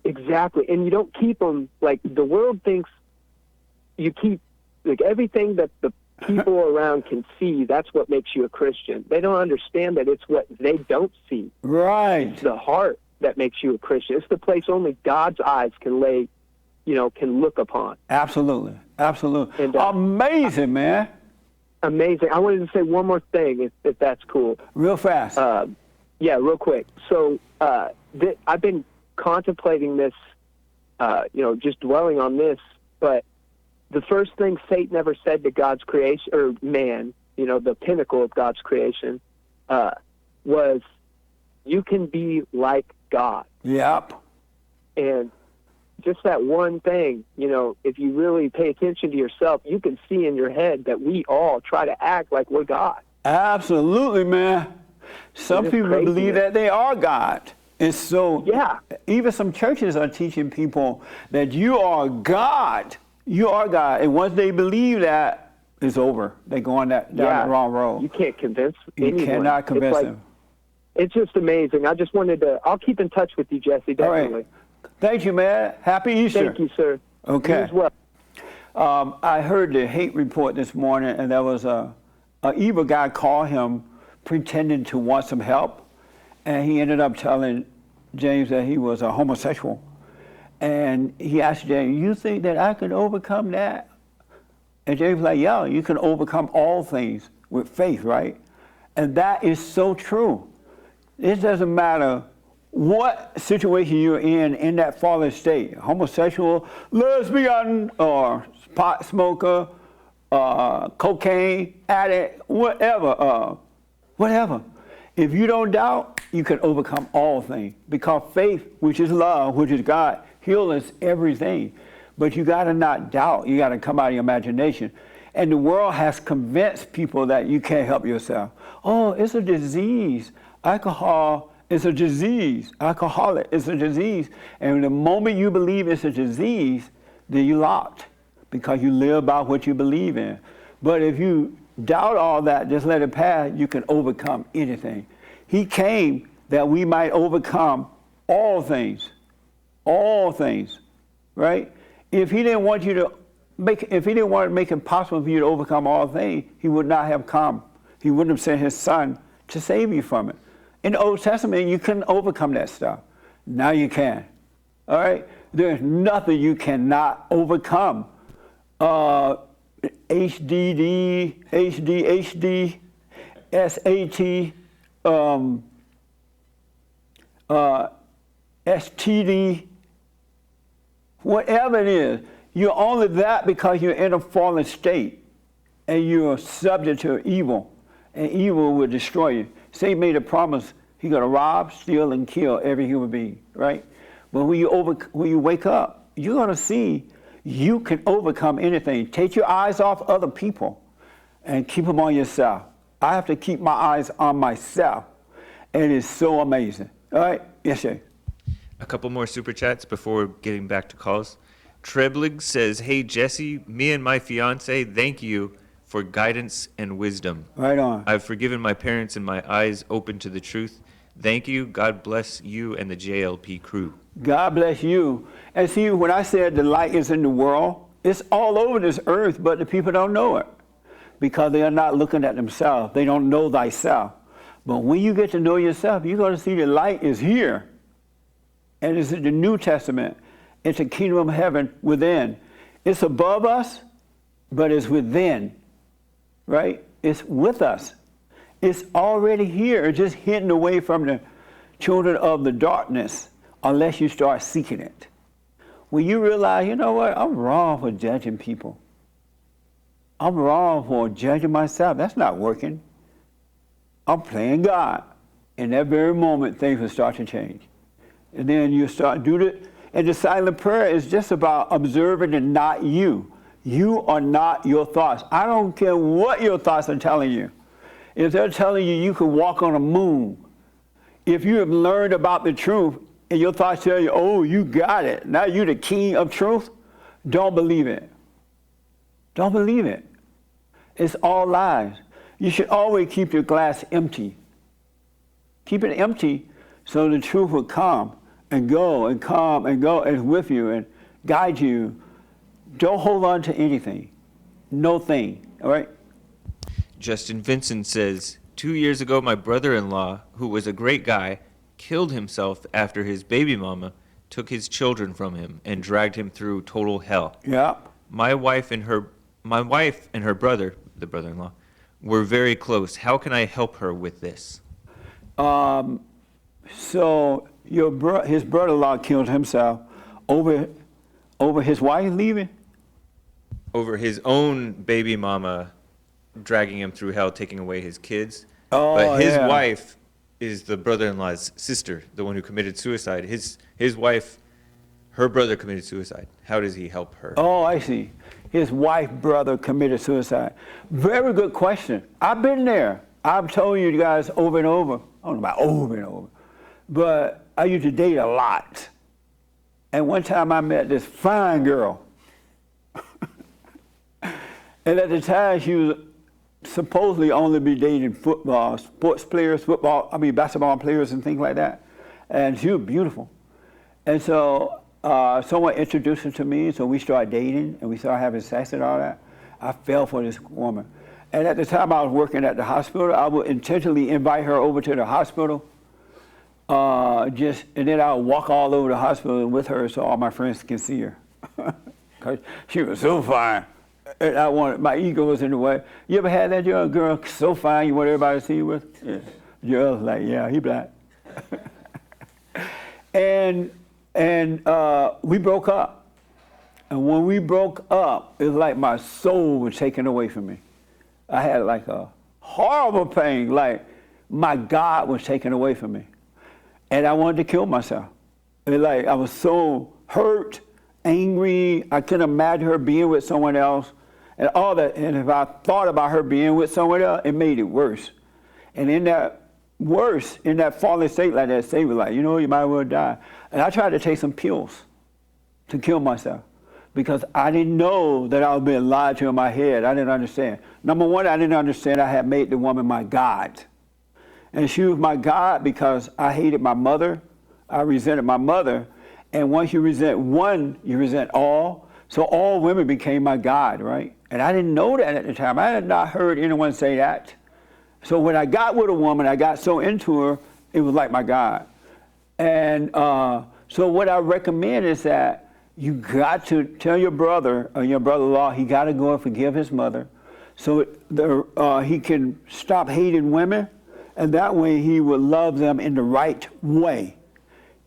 Exactly. And you don't keep them, like the world thinks you keep, like everything that the people around can see, that's what makes you a Christian. They don't understand that it's what they don't see. Right. It's the heart that makes you a Christian. It's the place only God's eyes can lay, can look upon. Absolutely. Absolutely. And, amazing, man. Amazing. I wanted to say one more thing, if that's cool. Real fast. Yeah, real quick. So I've been contemplating this, just dwelling on this, but the first thing Satan ever said to God's creation, or man, the pinnacle of God's creation, was, you can be like God. Yep. And just that one thing, if you really pay attention to yourself, you can see in your head that we all try to act like we're God. Absolutely, man. Some people believe that they are God. And so even some churches are teaching people that you are God. You are God. And once they believe that, it's over. They go on down the wrong road. You can't convince anyone. You cannot convince them. It's just amazing. I just wanted to, I'll keep in touch with you, Jesse, definitely. All right. Thank you, man. Happy Easter. Thank you, sir. Okay. You as well. I heard the hate report this morning, and there was an evil guy called him pretending to want some help, and he ended up telling James that he was a homosexual. And he asked James, you think that I can overcome that? And James was like, yeah, you can overcome all things with faith, right? And that is so true. It doesn't matter what situation you're in that fallen state, homosexual, lesbian, or pot smoker, cocaine addict, whatever. If you don't doubt, you can overcome all things, because faith, which is love, which is God, heals everything. But you got to not doubt. You got to come out of your imagination. And the world has convinced people that you can't help yourself. Oh, it's a disease. Alcohol is a disease. Alcoholic is a disease. And the moment you believe it's a disease, then you're locked, because you live by what you believe in. But if you doubt all that, just let it pass, you can overcome anything. He came that we might overcome all things, right? If he didn't want to make it possible for you to overcome all things, he would not have come. He wouldn't have sent his son to save you from it. In the Old Testament, you couldn't overcome that stuff. Now you can. All right? There's nothing you cannot overcome. HDD, SAT, STD, whatever it is, you're only that because you're in a fallen state and you're subject to evil, and evil will destroy you. Satan made a promise, he's going to rob, steal, and kill every human being, right? But when you wake up, you're going to see you can overcome anything. Take your eyes off other people and keep them on yourself. I have to keep my eyes on myself. It is so amazing. All right? Yes, sir. A couple more super chats before getting back to calls. Treblig says, hey, Jesse, me and my fiance, thank you for guidance and wisdom. Right on. I've forgiven my parents and my eyes open to the truth. Thank you. God bless you and the JLP crew. God bless you. And see, when I said the light is in the world, it's all over this earth, but the people don't know it because they are not looking at themselves. They don't know thyself. But when you get to know yourself, you're going to see the light is here. And it's in the New Testament. It's the kingdom of heaven within. It's above us, but it's within, right? It's with us. It's already here, it's just hidden away from the children of the darkness unless you start seeking it. When you realize, you know what, I'm wrong for judging people. I'm wrong for judging myself. That's not working. I'm playing God. In that very moment, things will start to change. And then you start doing it. And the silent prayer is just about observing and not you. You are not your thoughts. I don't care what your thoughts are telling you. If they're telling you you can walk on the moon, if you have learned about the truth and your thoughts tell you, oh, you got it, now you're the king of truth, don't believe it. Don't believe it. It's all lies. You should always keep your glass empty. Keep it empty so the truth will come and go and come and go and with you and guide you. Don't hold on to anything. No thing, all right? Justin Vincent says, 2 years ago, my brother-in-law, who was a great guy, killed himself after his baby mama took his children from him and dragged him through total hell. Yeah. My wife and her brother, the brother-in-law, were very close. How can I help her with this? So his brother-in-law killed himself over his wife leaving? Over his own baby mama dragging him through hell, taking away his kids. Oh, but his yeah. wife is the brother-in-law's sister, the one who committed suicide. His wife, her brother committed suicide. How does he help her? Oh, I see. His wife, brother committed suicide. Very good question. I've been there. I've told you guys over and over. I don't know about over and over. But I used to date a lot. And one time I met this fine girl. And at the time she was supposedly only be dating sports players, basketball players and things like that. And she was beautiful. And so someone introduced her to me, so we started dating and we started having sex and all that. I fell for this woman. And at the time I was working at the hospital, I would intentionally invite her over to the hospital. And then I would walk all over the hospital with her so all my friends can see her. Because she was so fine. And my ego was in the way. You ever had that girl so fine you want everybody to see you with? Yeah. Girl was like, yeah, he black. and we broke up. And when we broke up, it was like my soul was taken away from me. I had like a horrible pain, like my God was taken away from me. And I wanted to kill myself. And like I was so hurt, angry. I couldn't imagine her being with someone else and all that. And if I thought about her being with someone else, it made it worse. And in that fallen state like that, Satan was like, you might as well die. And I tried to take some pills to kill myself because I didn't know that I was being lied to in my head. I didn't understand. Number one, I didn't understand I had made the woman my God. And she was my God because I hated my mother. I resented my mother. And once you resent one, you resent all. So all women became my God, right? And I didn't know that at the time. I had not heard anyone say that. So when I got with a woman, I got so into her, it was like my God. And so what I recommend is that you got to tell your brother or your brother-in-law he got to go and forgive his mother so he can stop hating women. And that way he would love them in the right way.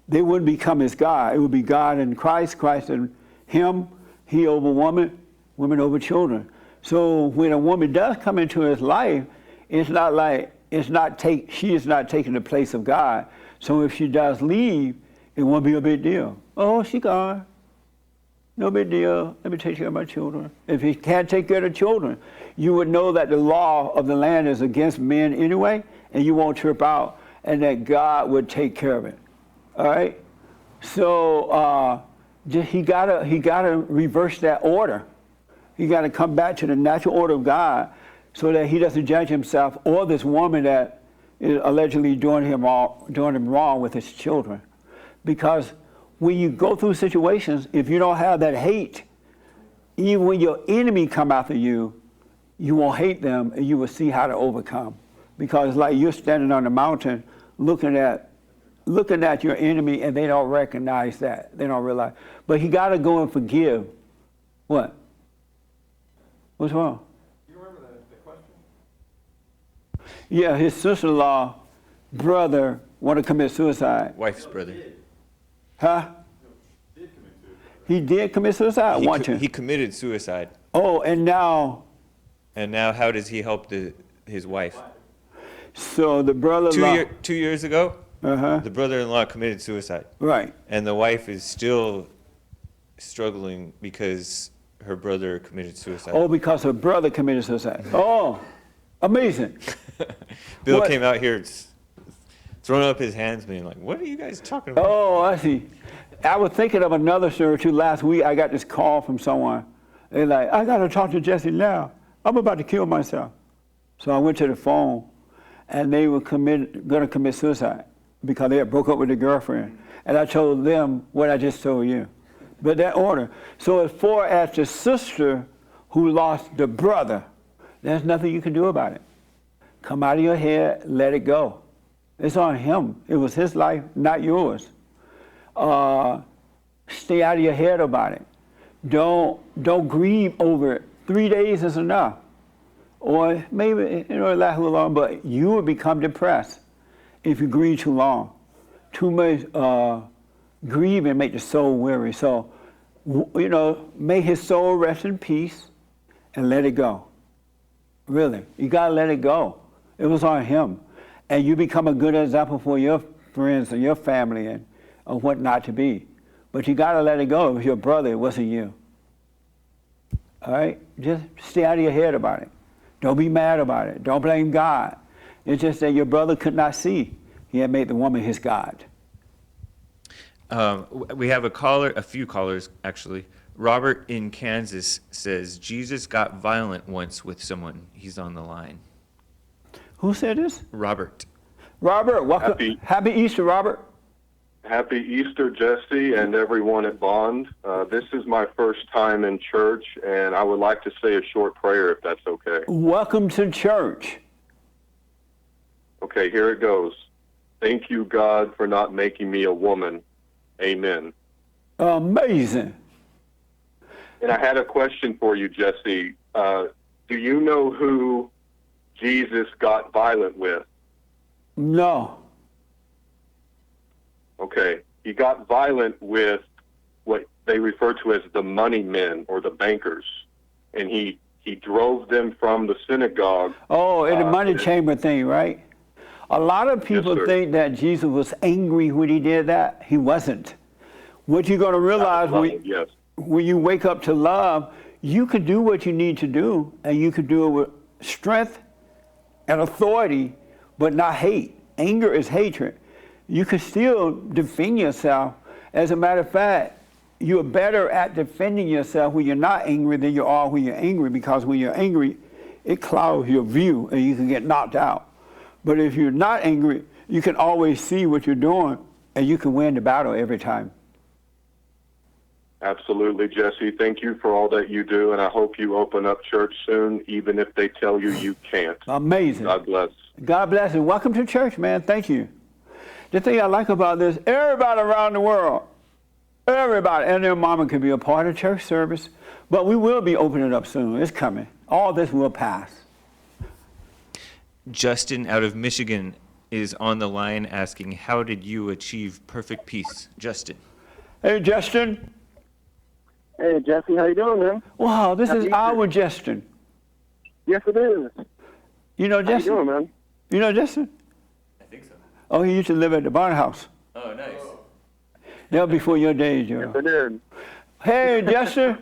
They wouldn't become his God. It would be God in Christ, Christ in him, he over woman, women over children. So when a woman does come into his life, it's not like she is not taking the place of God. So if she does leave, it won't be a big deal. Oh, she gone. No big deal. Let me take care of my children. If he can't take care of the children, you would know that the law of the land is against men anyway, and you won't trip out, and that God would take care of it. All right? So he gotta reverse that order. He gotta come back to the natural order of God so that he doesn't judge himself or this woman that is allegedly doing him wrong with his children. Because when you go through situations, if you don't have that hate, even when your enemy come after you, you won't hate them and you will see how to overcome. Because it's like you're standing on the mountain looking at your enemy and they don't recognize that. They don't realize. But he got to go and forgive. What? What's wrong? You remember the question? Yeah, his sister-in-law brother want to commit suicide. Wife's brother. Huh? He did commit suicide. He, Want co- to? he committed suicide. Oh, and now, And now how does he help his wife? so the brother-in-law. 2 years ago, Uh-huh. the brother-in-law committed suicide. Right. And the wife is still struggling because her brother committed suicide. Oh, because her brother committed suicide. Oh, amazing. Bill what- came out here throwing up his hands, being like, what are you guys talking about? Oh, I see. I was thinking of another story too. Last week, I got this call from someone. They're like, I got to talk to Jesse now. I'm about to kill myself. So I went to the phone, and they were going to commit suicide because they had broke up with their girlfriend. And I told them what I just told you. But that order. So as far as the sister who lost the brother, there's nothing you can do about it. Come out of your head, let it go. It's on him. It was his life, not yours. Stay out of your head about it. Don't grieve over it. 3 days is enough. Or maybe it'll last a little long, but you will become depressed if you grieve too long. Too much grieving make the soul weary. So, may his soul rest in peace and let it go. Really, you gotta let it go. It was on him. And you become a good example for your friends and your family and of what not to be. But you gotta let it go. It was your brother, it wasn't you. All right? Just stay out of your head about it. Don't be mad about it. Don't blame God. It's just that your brother could not see. He had made the woman his God. We have a few callers actually. Robert in Kansas says, Jesus got violent once with someone. He's on the line. Who said this? Robert. Robert, welcome. Happy Easter, Robert. Happy Easter, Jesse, and everyone at Bond. This is my first time in church, and I would like to say a short prayer, if that's okay. Welcome to church. Okay, here it goes. Thank you, God, for not making me a woman. Amen. Amazing. And I had a question for you, Jesse. Do you know who Jesus got violent with? No. Okay. He got violent with what they refer to as the money men or the bankers. And he drove them from the synagogue. Oh, in the money chamber thing, right? A lot of people Yes, think that Jesus was angry when he did that. He wasn't. What you're going to realize Yes. when you wake up to love, you can do what you need to do, and you can do it with strength and authority, but not hate. Anger is hatred. You can still defend yourself. As a matter of fact, you're better at defending yourself when you're not angry than you are when you're angry, because when you're angry, it clouds your view and you can get knocked out. But if you're not angry, you can always see what you're doing and you can win the battle every time. Absolutely, Jesse. Thank you for all that you do, and I hope you open up church soon, even if they tell you you can't. Amazing. God bless. God bless and welcome to church, man. Thank you. The thing I like about this, everybody around the world, everybody and their mama can be a part of church service, but we will be opening up soon. It's coming. All this will pass. Justin out of Michigan is on the line asking, how did you achieve perfect peace? Justin. Hey, Justin. Hey, Jesse, how you doing, man? Wow, this Happy is Easter. our Justin. Yes, it is. You know How you Justin? doing, man? You know Justin? I think so. Oh, he used to live at the barn house. Oh, nice. That was before your days, Yes, Joe. it is. Hey, Justin.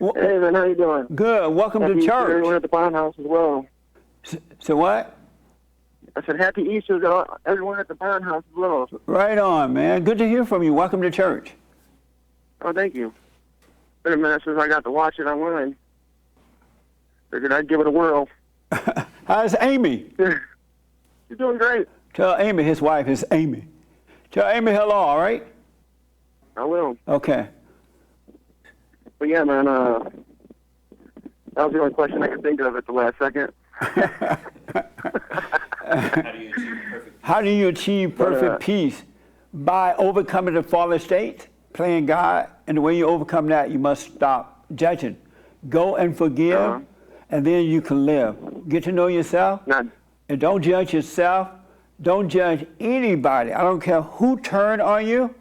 Hey, man, how you doing? Good. Welcome Happy to Easter to everyone church. at the barn house as well. So what? I said happy Easter to everyone at the barn house as well. Right on, man. Good to hear from you. Welcome to church. Oh, thank you. Been a minute since I got to watch it online. Figured I'd give it a whirl. How's Amy? You're doing great. Tell Amy, his wife is Amy. Tell Amy hello, all right? I will. Okay. But yeah, man, that was the only question I could think of at the last second. How do you achieve perfect How do you achieve perfect peace? By overcoming the fallen state, playing God, and the way you overcome that, you must stop judging. Go and forgive, Uh-huh. and then you can live. Get to know yourself, Not, and don't judge yourself. Don't judge anybody. I don't care who turned on you,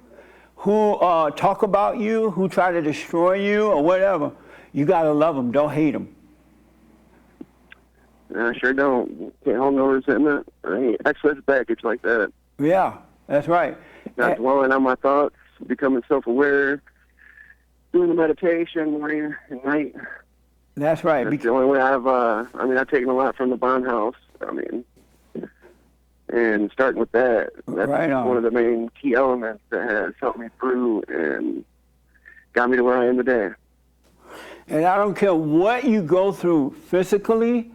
who talk about you, who try to destroy you, or whatever. You gotta love them. Don't hate them. I sure don't. Can't hold no resentment or any excess baggage like that. Yeah, that's right. Not dwelling on my thoughts, becoming self-aware, doing the meditation morning and night. That's right. That's the only way I've taken a lot from the bond house. And starting with that, that's Right on. one of the main key elements that has helped me through and got me to where I am today. And I don't care what you go through physically,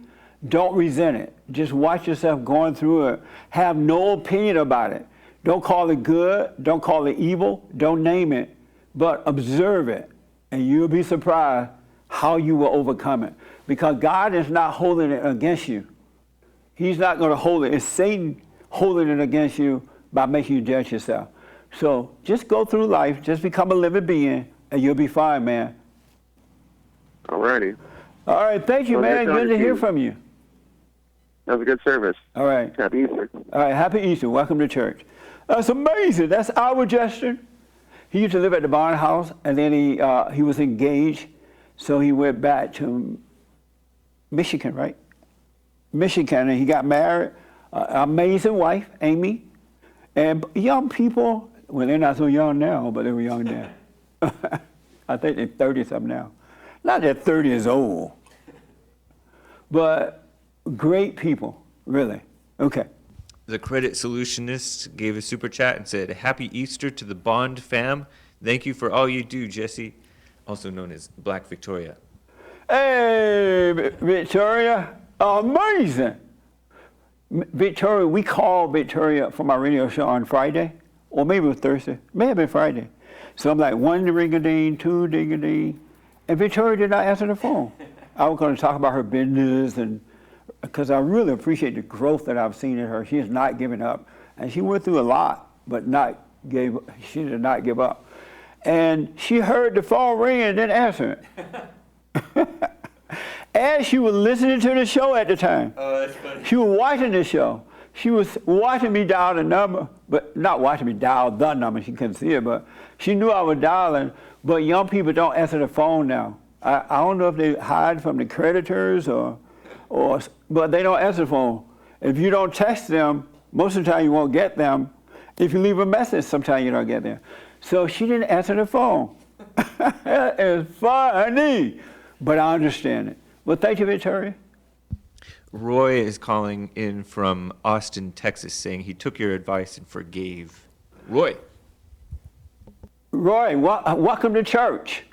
don't resent it. Just watch yourself going through it. Have no opinion about it. Don't call it good, don't call it evil, don't name it, but observe it. And you'll be surprised how you will overcome it. Because God is not holding it against you. He's not going to hold it. It's Satan holding it against you by making you judge yourself. So just go through life, just become a living being, and you'll be fine, man. Alrighty. All right, thank you, Well, man. good Good to talking to hear you. from you. That was a good service. All right. Happy Easter. All right, happy Easter. Welcome to church. That's amazing. That's our Justin. He used to live at the barn house, and then he was engaged, so he went back to Michigan, right? Michigan, and he got married. Amazing wife, Amy. And young people, well, they're not so young now, but they were young then. I think they're 30-something now. Not that 30 is old, but great people, really. Okay. The Credit Solutionist gave a super chat and said, "Happy Easter to the Bond fam. Thank you for all you do, Jesse," also known as Black Victoria. Hey, Victoria, amazing. Victoria, we called Victoria for my radio show on Friday, or maybe it was Thursday, may have been Friday. So I'm like, 1 ring-a-ding, 2 ding-a-ding, and Victoria did not answer the phone. I was going to talk about her business, and because I really appreciate the growth that I've seen in her. She has not given up, and she went through a lot, but she did not give up. And she heard the phone ring and didn't answer it. And she was listening to the show at the time. Oh, that's funny. She was watching the show. She was watching me dial the number, but not watching me dial the number. She couldn't see it, but she knew I was dialing. But young people don't answer the phone now. I don't know if they hide from the creditors but they don't answer the phone. If you don't text them, most of the time you won't get them. If you leave a message, sometimes you don't get them. So she didn't answer the phone. It's funny, but I understand it. Well, thank you, Victoria. Roy is calling in from Austin, Texas, saying he took your advice and forgave. Roy. Roy, welcome to church.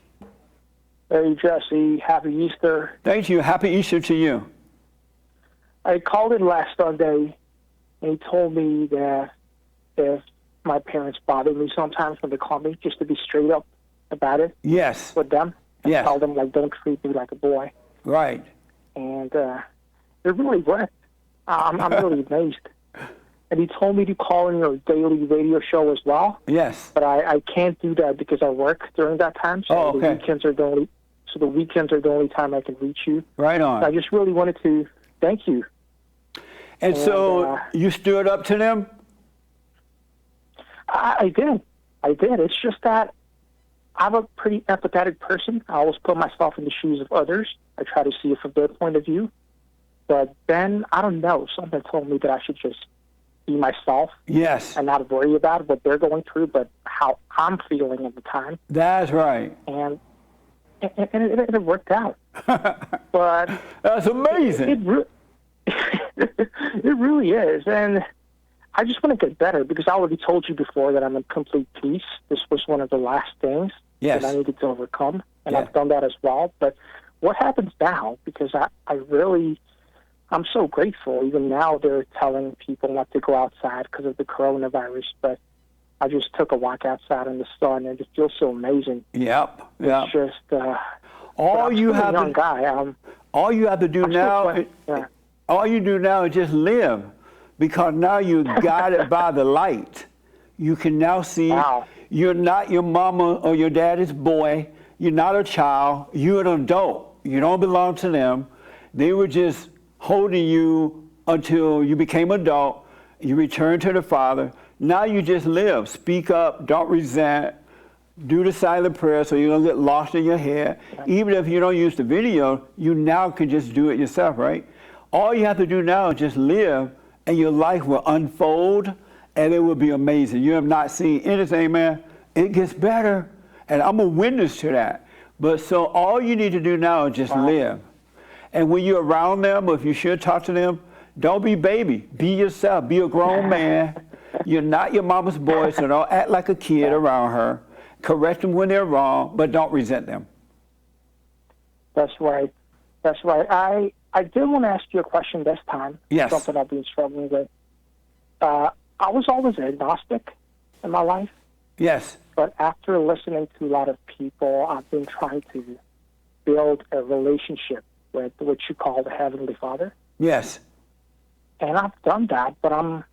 Hey, Jesse, happy Easter. Thank you. Happy Easter to you. I called in last Sunday, and he told me that if my parents bothered me sometimes when they call me, just to be straight up about it Yes. with them. And Yes. tell them, like, don't treat me like a boy. Right. And it really worked. I'm really amazed. And he told me to call in your daily radio show as well. Yes. But I can't do that because I work during that time. So Oh, okay. the weekends are the only time I can reach you. Right on. I just really wanted to thank you. And so you stood up to them? I did. It's just that I'm a pretty empathetic person. I always put myself in the shoes of others. I try to see it from their point of view. But then, I don't know, something told me that I should just be myself Yes. and not worry about what they're going through, but how I'm feeling at the time. That's right. And it worked out. But That's amazing. it really is. And I just want to get better because I already told you before that I'm in complete peace. This was one of the last things Yes. that I needed to overcome, and Yeah. I've done that as well. But what happens now? Because I'm so grateful. Even now they're telling people not to go outside because of the coronavirus, but I just took a walk outside in the sun and it just feels so amazing. Yep. It's just All I'm you still a have young to guy. all you have to do I'm still now playing- yeah. all you do now is just live, because now you're guided by the light. You can now see Wow. you're not your mama or your daddy's boy. You're not a child. You're an adult. You don't belong to them. They were just holding you until you became adult. You returned to the Father. Now you just live. Speak up. Don't resent. Do the silent prayer so you don't get lost in your head. Even if you don't use the video, you now can just do it yourself, right? All you have to do now is just live, and your life will unfold, and it will be amazing. You have not seen anything, man. It gets better, and I'm a witness to that. But so all you need to do now is just live. And when you're around them, or if you should talk to them, don't be baby. Be yourself. Be a grown man. You're not your mama's boy, so don't act like a kid around her. Correct them when they're wrong, but don't resent them. That's right. That's right. I did want to ask you a question this time. Yes. Something I've been struggling with. I was always agnostic in my life. Yes. But after listening to a lot of people, I've been trying to build a relationship with what you call the Heavenly Father. Yes. And I've done that, but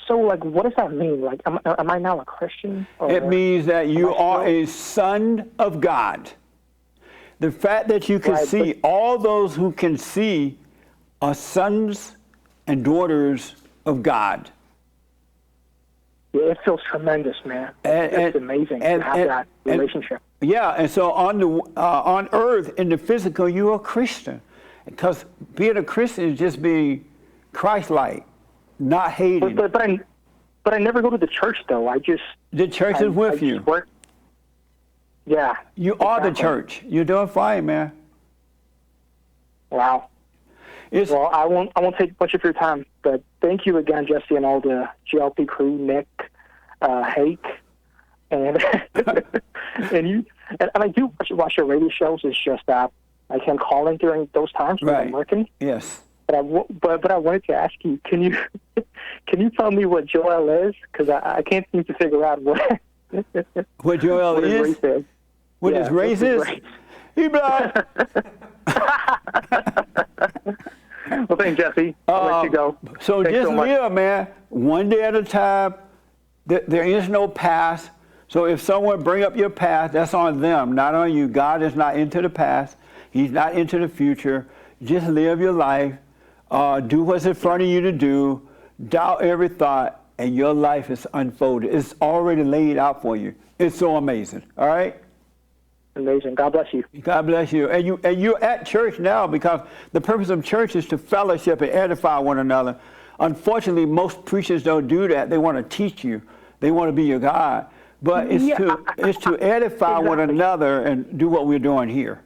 so, like, what does that mean? Like, am I now a Christian? Or it means that you are a son of God. The fact that you can see, all those who can see are sons and daughters of God. Yeah, it feels tremendous, man. It's amazing to have that relationship. Yeah, and so on earth, in the physical, you're a Christian. Because being a Christian is just being Christ-like, not hating. But I never go to the church, though. The church is with you. Yeah. You are the church. You're doing fine, man. Wow. Well, I won't take much of your time, but thank you again, Jesse, and all the GLP crew, Nick, Hake, and and I do watch your radio shows. It's just that I can't call in during those times when I'm working. Yes. But I wanted to ask you, can you tell me what Joel is? Because I can't seem to figure out what Joel is. His race is. What his race is? He black. Well, thanks, Jesse. I'll let you go. So Thanks just so much. live, man. One day at a time. There is no past. So if someone bring up your past, that's on them, not on you. God is not into the past. He's not into the future. Just live your life. Do what's in front of you to do. Doubt every thought, and your life is unfolded. It's already laid out for you. It's so amazing. All right? Amazing. God bless you. God bless you. And you're at church now because the purpose of church is to fellowship and edify one another. Unfortunately, most preachers don't do that. They want to teach you. They want to be your God. But it's to edify one another and do what we're doing here.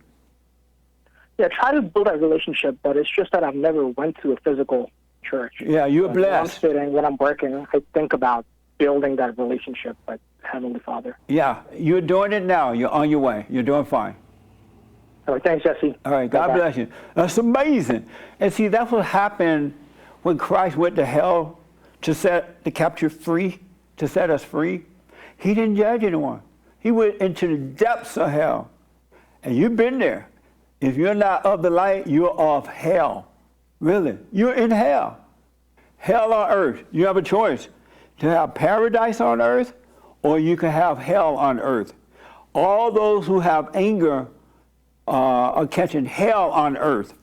Yeah, try to build that relationship, but it's just that I've never went to a physical church. Yeah, you're blessed. When I'm sitting, when I'm working, I think about building that relationship with Heavenly Father. Yeah, you're doing it now. You're on your way. You're doing fine. All right, thanks, Jesse. All right, God bless you. That's amazing. And see, that's what happened when Christ went to hell to capture free, to set us free. He didn't judge anyone. He went into the depths of hell. And you've been there. If you're not of the light, you're of hell. Really, you're in hell. Hell on earth. You have a choice to have paradise on earth, or you can have hell on earth. All those who have anger are catching hell on earth.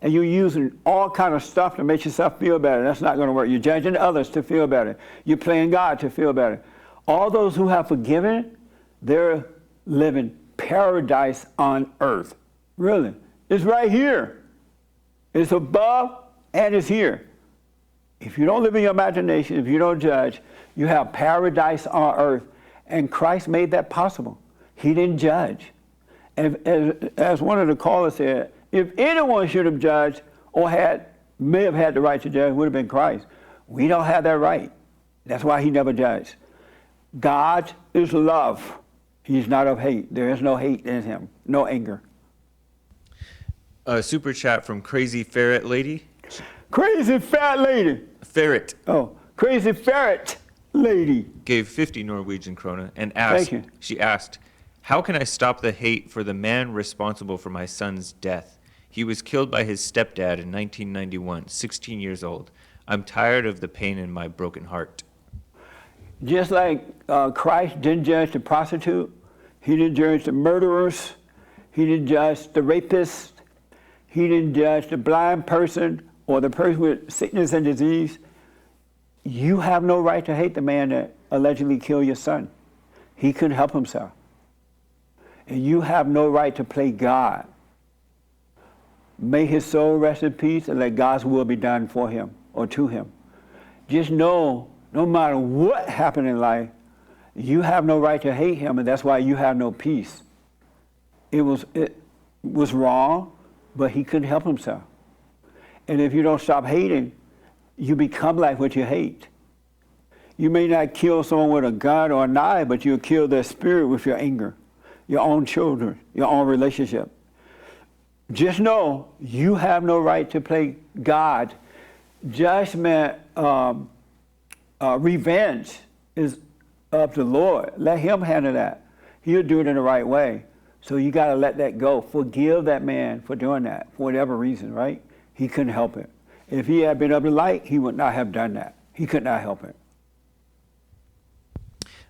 And you're using all kind of stuff to make yourself feel better. That's not going to work. You're judging others to feel better. You're playing God to feel better. All those who have forgiven, they're living paradise on earth. Really. It's right here. It's above and it's here. If you don't live in your imagination, if you don't judge, you have paradise on earth. And Christ made that possible. He didn't judge. As one of the callers said, if anyone should have judged or may have had the right to judge, it would have been Christ. We don't have that right. That's why he never judged. God is love. He's not of hate. There is no hate in him, no anger. A super chat from Crazy Ferret Lady. Crazy fat lady. Ferret. Oh, crazy ferret lady. Gave 50 Norwegian krona and asked, Thank you. She asked, how can I stop the hate for the man responsible for my son's death? He was killed by his stepdad in 1991, 16 years old. I'm tired of the pain in my broken heart. Just like Christ didn't judge the prostitute, he didn't judge the murderers, He didn't judge the rapist. He didn't judge the blind person or the person with sickness and disease. You have no right to hate the man that allegedly killed your son. He couldn't help himself. And you have no right to play God. May his soul rest in peace and let God's will be done for him or to him. Just know, no matter what happened in life, you have no right to hate him, and that's why you have no peace. It was wrong, but he couldn't help himself. And if you don't stop hating, you become like what you hate. You may not kill someone with a gun or a knife, but you'll kill their spirit with your anger, your own children, your own relationship. Just know you have no right to play God. Judgment, revenge is of the Lord. Let him handle that. He'll do it in the right way. So you got to let that go. Forgive that man for doing that, for whatever reason, right? He couldn't help it. If he had been of the light, he would not have done that. He could not help it.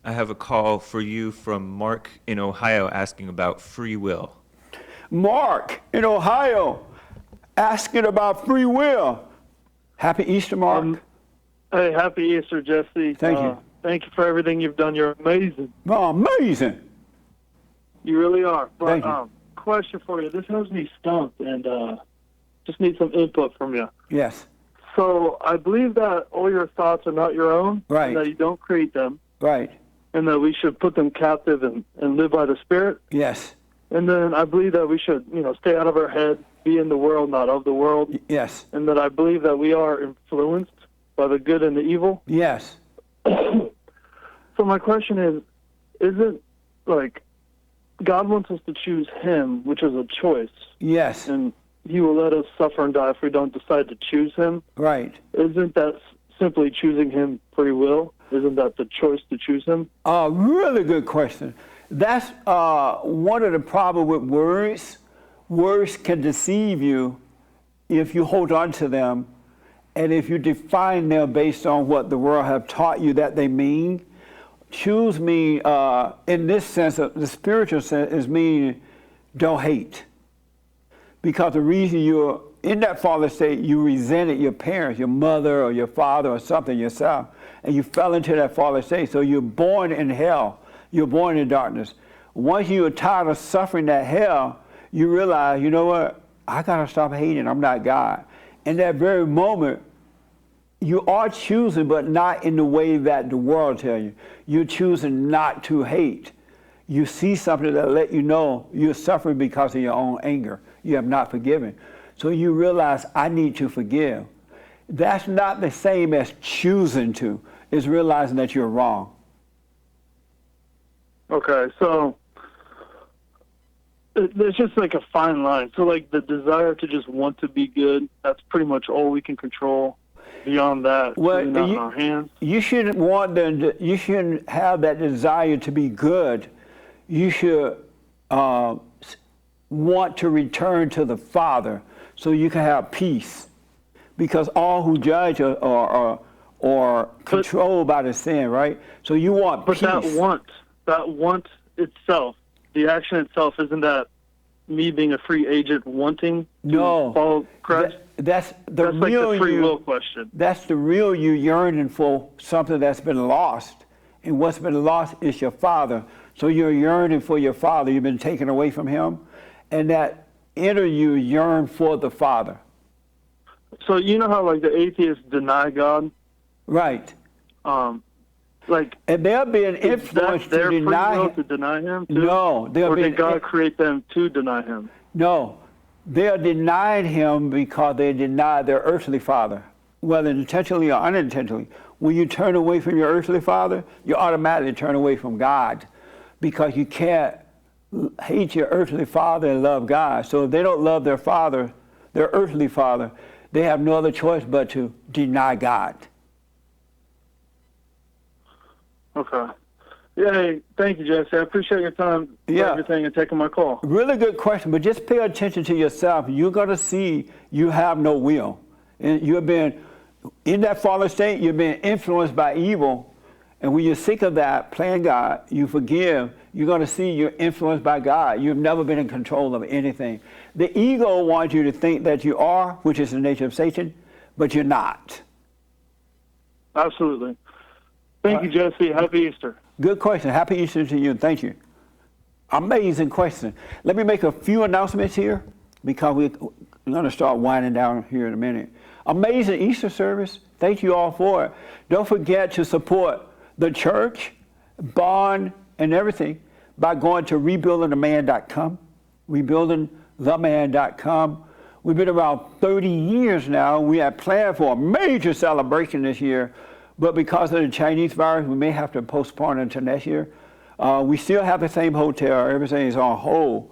I have a call for you from Mark in Ohio asking about free will. Mark in Ohio asking about free will. Happy Easter, Mark. Hey, happy Easter, Jesse. Thank you. Thank you for everything you've done. You're amazing. Oh, amazing. You really are. But Thank you. question for you. This has me stumped, and just need some input from you. Yes. So I believe that all your thoughts are not your own, Right. and that you don't create them, Right. and that we should put them captive and live by the Spirit. Yes. And then I believe that we should, stay out of our head, be in the world, not of the world. Yes. And that I believe that we are influenced by the good and the evil. Yes. So my question is it like God wants us to choose him, which is a choice, Yes. and he will let us suffer and die if we don't decide to choose him? Right. Isn't that simply choosing him free will? Isn't that the choice to choose him? Really good question. That's one of the problems with words. Words can deceive you if you hold on to them, and if you define them based on what the world have taught you that they mean. Choose me in this sense, the spiritual sense, is mean don't hate. Because the reason you're in that fallen state, you resented your parents, your mother or your father or something yourself, and you fell into that fallen state. So you're born in hell. You're born in darkness. Once you're tired of suffering that hell, you realize, you know what? I got to stop hating. I'm not God. In that very moment, you are choosing, but not in the way that the world tells you. You're choosing not to hate. You see something that let you know you're suffering because of your own anger. You have not forgiven. So you realize, I need to forgive. That's not the same as choosing to. It's realizing that you're wrong. Okay, so there's just like a fine line. So like the desire to just want to be good, that's pretty much all we can control. Beyond that, well, it's not in our hands. You shouldn't you shouldn't have that desire to be good. You should want to return to the Father so you can have peace. Because all who judge are controlled by the sin, right? So you want peace. But that want itself, the action itself, isn't that me being a free agent wanting to follow Christ? That's real like the free will question. That's the real you yearning for something that's been lost. And what's been lost is your Father. So you're yearning for your Father. You've been taken away from him. And that inner you yearn for the Father. So you know how like the atheists deny God? Right. And they're being influenced to deny him. To deny him too? No. Or did God create them to deny him? No. They are denying him because they deny their earthly father, whether intentionally or unintentionally. When you turn away from your earthly father, you automatically turn away from God because you can't hate your earthly father and love God. So if they don't love their father, their earthly father, they have no other choice but to deny God. Okay. Yeah, hey, thank you, Jesse. I appreciate your time for everything and taking my call. Really good question, but just pay attention to yourself. You're going to see you have no will. And you've been, in that fallen state, you've been influenced by evil. And when you're sick of that, playing God, you forgive, You're going to see you're influenced by God. You've never been in control of anything. The ego wants you to think that you are, which is the nature of Satan, but you're not. Absolutely. Thank you, Jesse. Happy Easter. Good question. Happy Easter to you, and thank you. Amazing question. Let me make a few announcements here because we're going to start winding down here in a minute. Amazing Easter service. Thank you all for it. Don't forget to support the church, bond, and everything by going to rebuildingtheman.com, rebuildingtheman.com. We've been around 30 years now. We had planned for a major celebration this year, but because of the Chinese virus, we may have to postpone until next year. We still have the same hotel. Everything is on hold,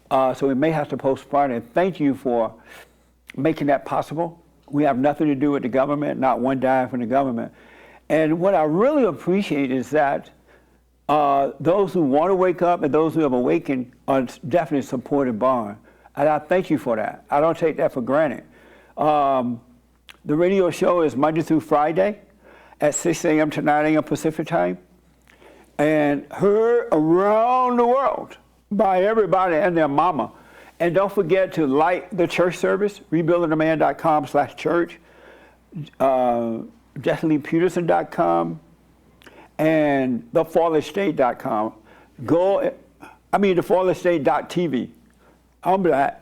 so we may have to postpone it. Thank you for making that possible. We have nothing to do with the government, not one dime from the government. And what I really appreciate is that those who want to wake up and those who have awakened are definitely supporting Bond. And I thank you for that. I don't take that for granted. The radio show is Monday through Friday at 6 a.m. to 9 a.m. Pacific time, and heard around the world by everybody and their mama. And don't forget to like the church service, rebuildingtheman.com/church, JesseLeePeterson.com, and thefalledstate.com. thefalledstate.tv. I'm black.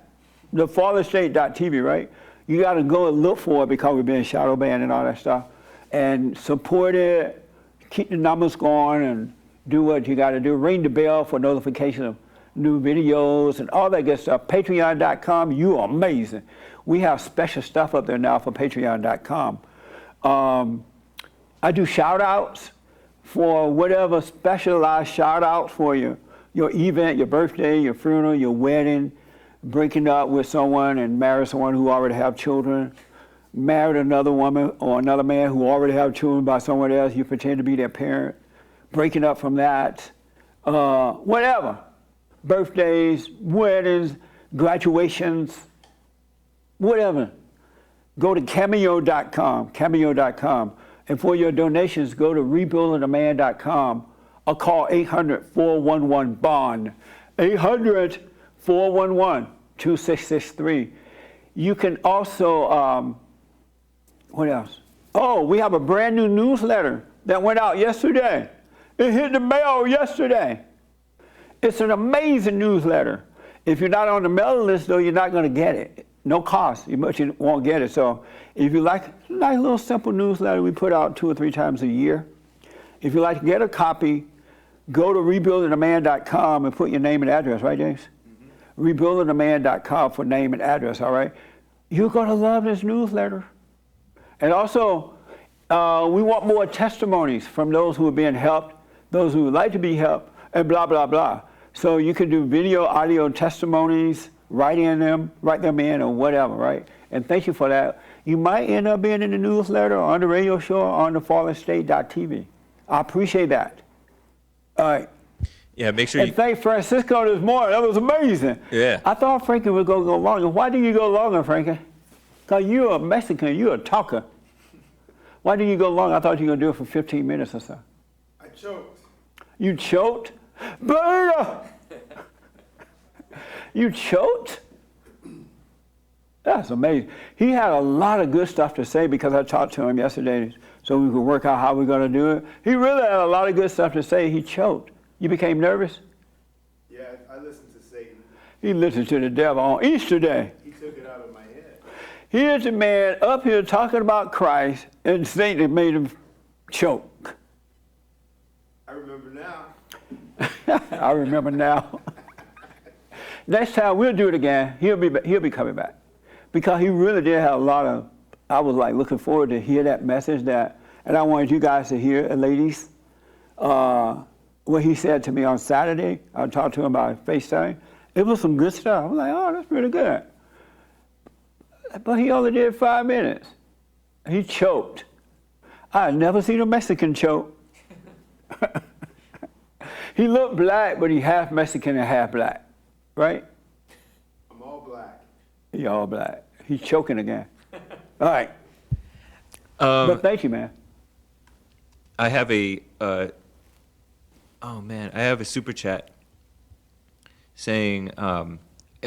Thefalledstate.tv, right? You got to go and look for it because we've been shadow banned and all that stuff. And support it, keep the numbers going, and do what you got to do. Ring the bell for notification of new videos and all that good stuff. Patreon.com, you are amazing. We have special stuff up there now for Patreon.com. I do shout-outs for whatever specialized shout-outs for your event, your birthday, your funeral, your wedding, breaking up with someone and marry someone who already have children, married another woman or another man who already have children by someone else, you pretend to be their parent, breaking up from that, whatever. Birthdays, weddings, graduations, whatever. Go to cameo.com, and for your donations, go to rebuildingtheman.com or call 800-411-BOND, 800-411-2663. You can also, what else? Oh, we have a brand new newsletter that went out yesterday. It hit the mail yesterday. It's an amazing newsletter. If you're not on the mailing list, though, you're not going to get it. No cost, but you won't get it. So if you like a nice little simple newsletter we put out 2 or 3 times a year, if you'd like to get a copy, go to rebuildingtheman.com and put your name and address, right, James? Mm-hmm. Rebuildingtheman.com for name and address, all right? You're going to love this newsletter. And also, we want more testimonies from those who are being helped, those who would like to be helped, and blah, blah, blah. So you can do video, audio testimonies, write them in or whatever, right? And thank you for that. You might end up being in the newsletter or on the radio show or on the falledstate.tv. I appreciate that. All right. Yeah, make sure and thank Francisco this morning. That was amazing. Yeah. I thought Frankie would go longer. Why did you go longer, Frankie? Because you're a Mexican. You're a talker. Why did you go long? I thought you were going to do it for 15 minutes or so. I choked. You choked? Berta! You choked? That's amazing. He had a lot of good stuff to say because I talked to him yesterday so we could work out how we're going to do it. He really had a lot of good stuff to say. He choked. You became nervous? Yeah, I listened to Satan. He listened to the devil on Easter Day. He took it out of my head. Here's a man up here talking about Christ and Satan made him choke. I remember now. I remember now. Next time we'll do it again. He'll be coming back because he really did have a lot of. I was like looking forward to hear that message and I wanted you guys to hear it, ladies. What he said to me on Saturday, I talked to him about FaceTime. It was some good stuff. I was like, oh, that's pretty good. But he only did 5 minutes. He choked. I had never seen a Mexican choke. He looked black, but he half Mexican and half black, right? I'm all black. He all black. He's choking again. All right. But thank you, man. I have a, I have a super chat saying,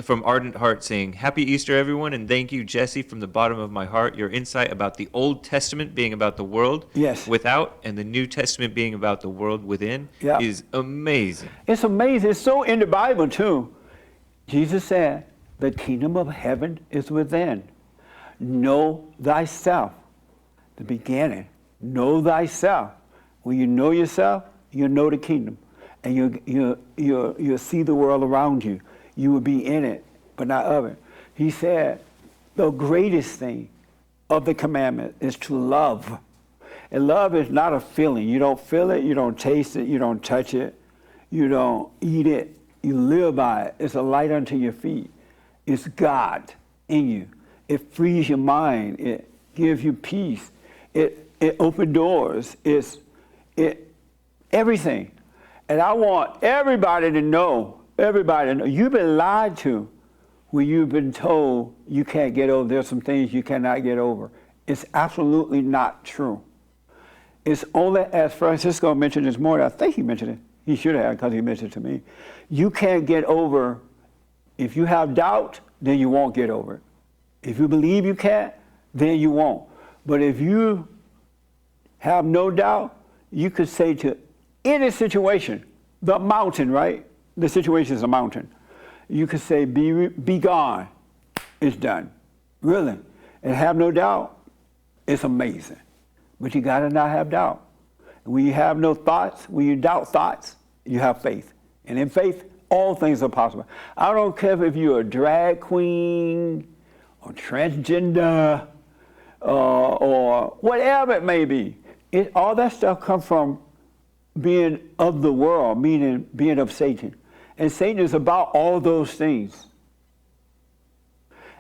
from Ardent Heart, saying, Happy Easter, everyone, and thank you, Jesse, from the bottom of my heart. Your insight about the Old Testament being about the world Yes. without and the New Testament being about the world within Yeah. is amazing. It's amazing. It's so in the Bible, too. Jesus said, the kingdom of heaven is within. Know thyself. The beginning. Know thyself. When you know yourself, you know the kingdom. And you'll see the world around you. You will be in it, but not of it. He said, the greatest thing of the commandment is to love. And love is not a feeling. You don't feel it, you don't taste it, you don't touch it, you don't eat it. You live by it. It's a light unto your feet. It's God in you. It frees your mind. It gives you peace. It opens doors. It everything. And I want everybody to know, you've been lied to when you've been told you can't get over. There's some things you cannot get over. It's absolutely not true. It's only, as Francisco mentioned this morning, I think he mentioned it. He should have, because he mentioned it to me. You can't get over, if you have doubt, then you won't get over it. If you believe you can't, then you won't. But if you have no doubt, you could say to any situation, the mountain, right? The situation is a mountain. You could say, be gone. It's done. Really. And have no doubt, it's amazing. But you got to not have doubt. When you have no thoughts, when you doubt thoughts, you have faith. And in faith, all things are possible. I don't care if you're a drag queen or transgender or whatever it may be. All that stuff comes from being of the world, meaning being of Satan. And Satan is about all those things.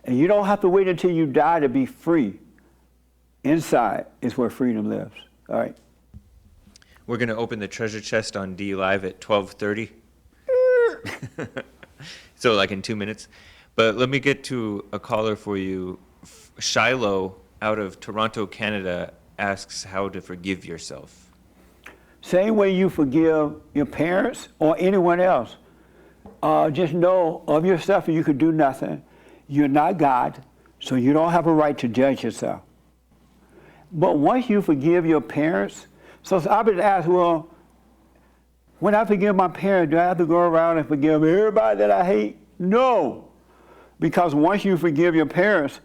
And you don't have to wait until you die to be free. Inside is where freedom lives. All right. We're going to open the treasure chest on D Live at 12:30. So like in 2 minutes. But let me get to a caller for you. Shiloh out of Toronto, Canada asks how to forgive yourself. Same way you forgive your parents or anyone else. Just know of yourself you could do nothing. You're not God, so you don't have a right to judge yourself. But once you forgive your parents, so I've been asked, well, when I forgive my parents, do I have to go around and forgive everybody that I hate? No, because once you forgive your parents,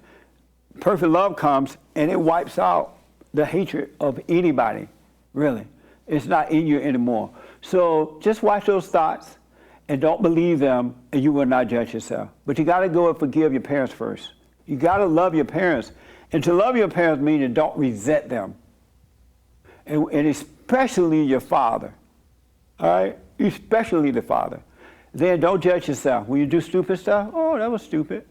perfect love comes and it wipes out the hatred of anybody, really. It's not in you anymore. So just watch those thoughts and don't believe them, and you will not judge yourself. But you got to go and forgive your parents first. You got to love your parents. And to love your parents means don't resent them. And especially your father. All right? Especially the father. Then don't judge yourself. When you do stupid stuff, oh, that was stupid.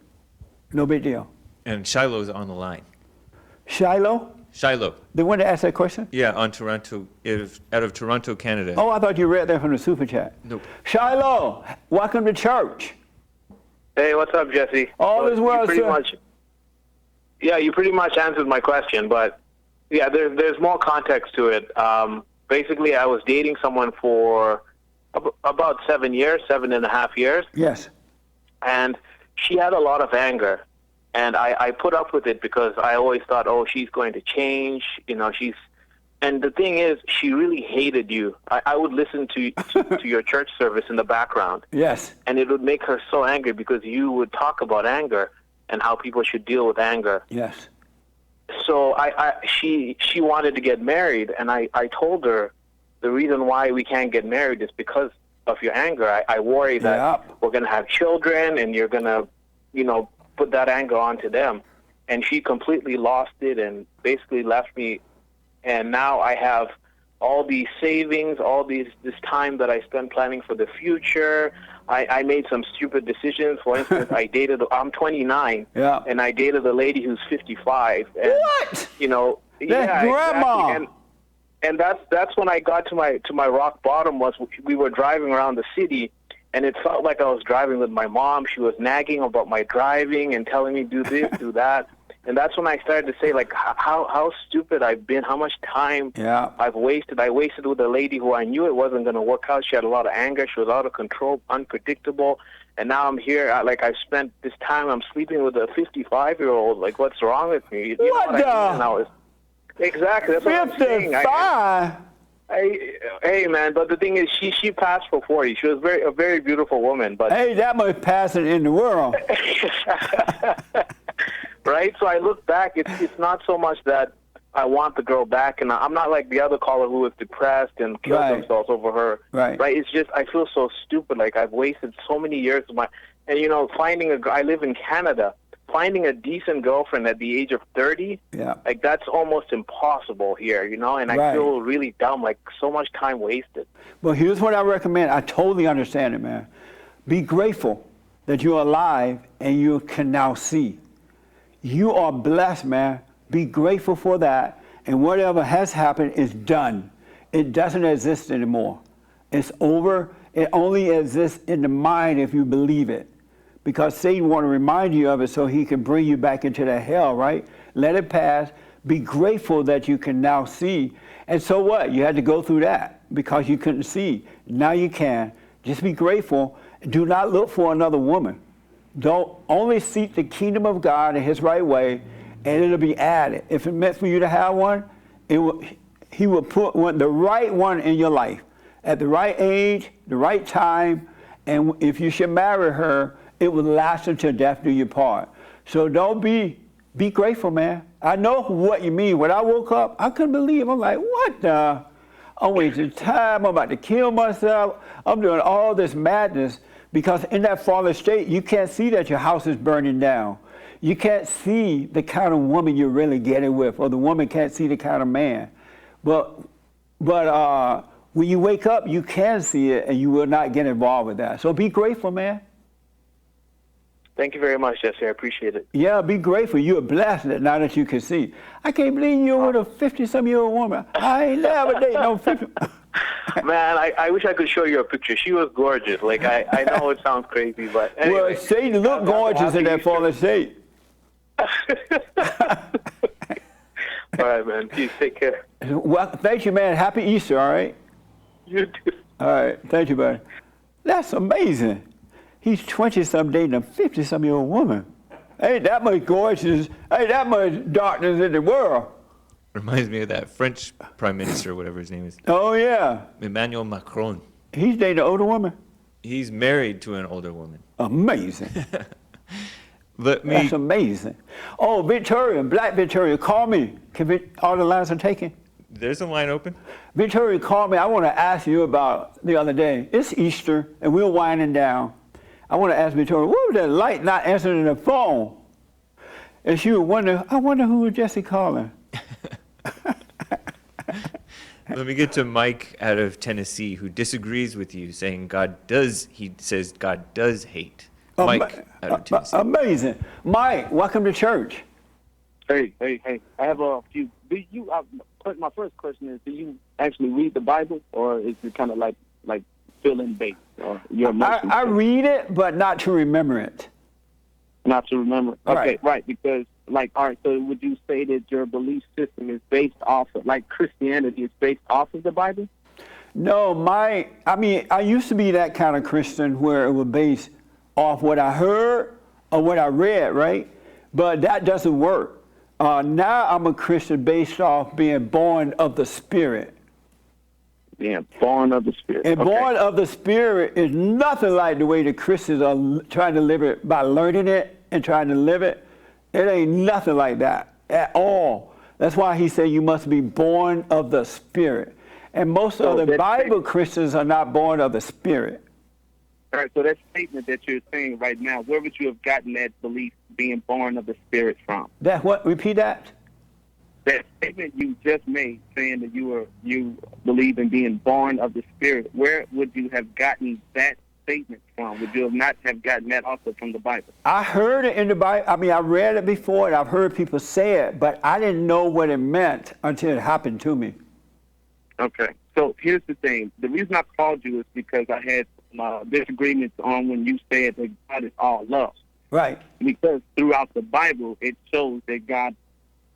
No big deal. And Shiloh's on the line. Shiloh? Shiloh. The one that asked that question? Yeah, on Toronto, out of Toronto, Canada. Oh, I thought you read that from the super chat. Nope. Shiloh, welcome to church. Hey, what's up, Jesse? All is well, sir. You pretty much answered my question, but yeah, there's more context to it. Basically, I was dating someone for about 7.5 years. Yes. And she had a lot of anger. And I put up with it because I always thought, oh, she's going to change. You know, and the thing is, she really hated you. I would listen to your church service in the background. Yes. And it would make her so angry because you would talk about anger and how people should deal with anger. Yes. So she wanted to get married, and I told her the reason why we can't get married is because of your anger. I worry that we're going to have children, and you're going to, put that anger onto them. And she completely lost it and basically left me. And now I have all these savings, this time that I spent planning for the future. I made some stupid decisions. For instance, I'm 29, and I dated a lady who's 55. And, what? That's grandma. Exactly. And that's when I got to my rock bottom. Was we were driving around the city, and it felt like I was driving with my mom. She was nagging about my driving and telling me do this, do that. And that's when I started to say, like, how stupid I've been, how much time I've wasted. I wasted with a lady who I knew it wasn't going to work out. She had a lot of anger. She was out of control, unpredictable. and now I'm here. I spent this time. I'm sleeping with a 55-year-old. Like, what's wrong with me? You know What I mean? And exactly. That's what I'm saying. 55? Hey, man. But the thing is, she passed for 40. She was a very beautiful woman. But Hey, that much passing in the world. Right. So I look back. It's not so much that I want the girl back, and I'm not like the other caller who was depressed and killed themselves over her. Right. It's just I feel so stupid. Like I've wasted so many years of my, and I live in Canada. Finding a decent girlfriend at the age of 30, like that's almost impossible here, and I feel really dumb, like so much time wasted. Well, here's what I recommend. I totally understand it, man. Be grateful that you're alive and you can now see. You are blessed, man. Be grateful for that. And whatever has happened is done. It doesn't exist anymore. It's over. It only exists in the mind if you believe it. Because Satan want to remind you of it so he can bring you back into that hell, right? Let it pass. Be grateful that you can now see. And so what? You had to go through that because you couldn't see. Now you can. Just be grateful. Do not look for another woman. Don't only seek the kingdom of God in his right way, and it'll be added. If it meant for you to have one, he will put the right one in your life at the right age, the right time, and if you should marry her, it will last until death do you part. So don't be grateful, man. I know what you mean. When I woke up, I couldn't believe. I'm like, what the? I'm wasting time. I'm about to kill myself. I'm doing all this madness because in that fallen state, you can't see that your house is burning down. You can't see the kind of woman you're really getting with, or the woman can't see the kind of man. But when you wake up, you can see it, and you will not get involved with that. So be grateful, man. Thank you very much, Jesse. I appreciate it. Yeah, be grateful. You're blessed now that you can see. I can't believe you're with a 50-some-year-old woman. I ain't never dated no 50. Man, I wish I could show you a picture. She was gorgeous. Like, I know it sounds crazy, but anyway. Well, Satan looked gorgeous in that fallen state. All right, man. Peace. Take care. Well, thank you, man. Happy Easter, all right? You too. All right. Thank you, buddy. That's amazing. He's 20-some dating a 50-some-year-old woman. Ain't that much gorgeous, ain't that much darkness in the world. Reminds me of that French prime minister, whatever his name is. Oh, yeah. Emmanuel Macron. He's dating an older woman? He's married to an older woman. Amazing. That's amazing. Oh, Victoria, Black Victoria, call me. All the lines are taken. There's a line open. Victoria called me. I want to ask you about the other day. It's Easter, and we're winding down. I want to ask Victoria, what was that light not answering the phone? And she would wonder, I wonder who was Jesse calling. Let me get to Mike out of Tennessee, who disagrees with you, saying he says God does hate. Mike out of Tennessee. Amazing. Mike, welcome to church. Hey. I have a few. My first question is, do you actually read the Bible, or is it kind of like fill-in based? Or I read it, but not to remember it. Not to remember. Okay, right. Because, all right, so would you say that your belief system is based off of, Christianity is based off of the Bible? No, I used to be that kind of Christian where it was based off what I heard or what I read, right? But that doesn't work. Now I'm a Christian based off being born of the Spirit. Being born of the Spirit. And born of the Spirit is nothing like the way the Christians are trying to live it by learning it and trying to live it. It ain't nothing like that at all. That's why he said you must be born of the Spirit. And most of the Bible Christians are not born of the Spirit. All right, so that statement that you're saying right now, where would you have gotten that belief being born of the Spirit from? That what? Repeat that? That statement you just made, saying that you believe in being born of the Spirit, where would you have gotten that statement from? Would you have not have gotten that also from the Bible? I heard it in the Bible. I read it before, and I've heard people say it, but I didn't know what it meant until it happened to me. Okay, so here's the thing. The reason I called you is because I had disagreements on when you said that God is all love. Right. Because throughout the Bible, it shows that God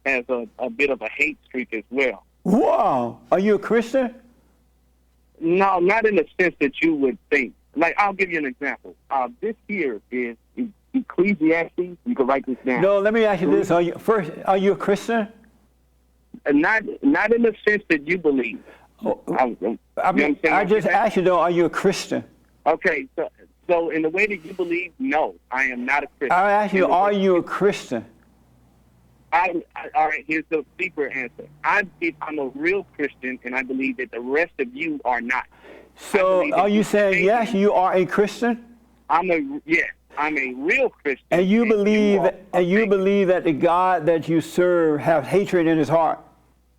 has a bit of a hate streak as well. Wow. Are you a Christian? No, not in the sense that you would think. like, I'll give you an example. This here is Ecclesiastes. You can write this down. No, let me ask you this. Are you a Christian? Not in the sense that you believe. I just asked you though, are you a Christian? Okay, so in the way that you believe, no, I am not a Christian. I asked you, are you a Christian? All right, here's the deeper answer. I'm a real Christian, and I believe that the rest of you are not. So are you saying, yes, you are a Christian? I'm a real Christian. And you believe that the God that you serve has hatred in his heart?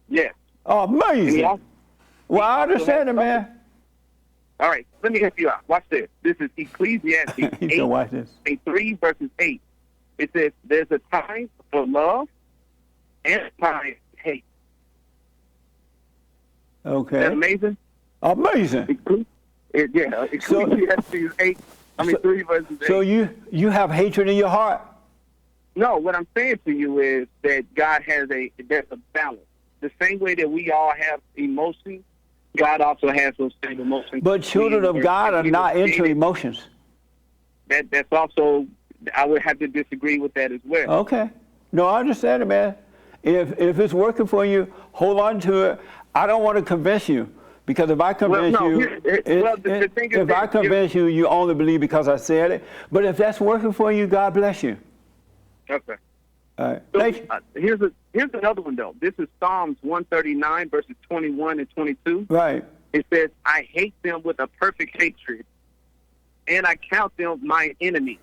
Yes. Oh, amazing. Well, I understand it, man. All right, let me help you out. Watch this. This is Ecclesiastes 3, verses 8. It says, there's a time for love and a time for hate. Okay. Is that amazing? Amazing. Ecclesiastes 3 verses 8. So you have hatred in your heart? No, what I'm saying to you is that God there's a balance. The same way that we all have emotions, God also has those same emotions. But children of God are not into emotions. That's also, I would have to disagree with that as well. Okay. No, I understand it, man. If it's working for you, hold on to it. I don't want to convince you, because if I convince you, you only believe because I said it. But if that's working for you, God bless you. Okay. All right. So, here's another one, though. This is Psalms 139, verses 21 and 22. Right. It says, I hate them with a perfect hatred, and I count them my enemies.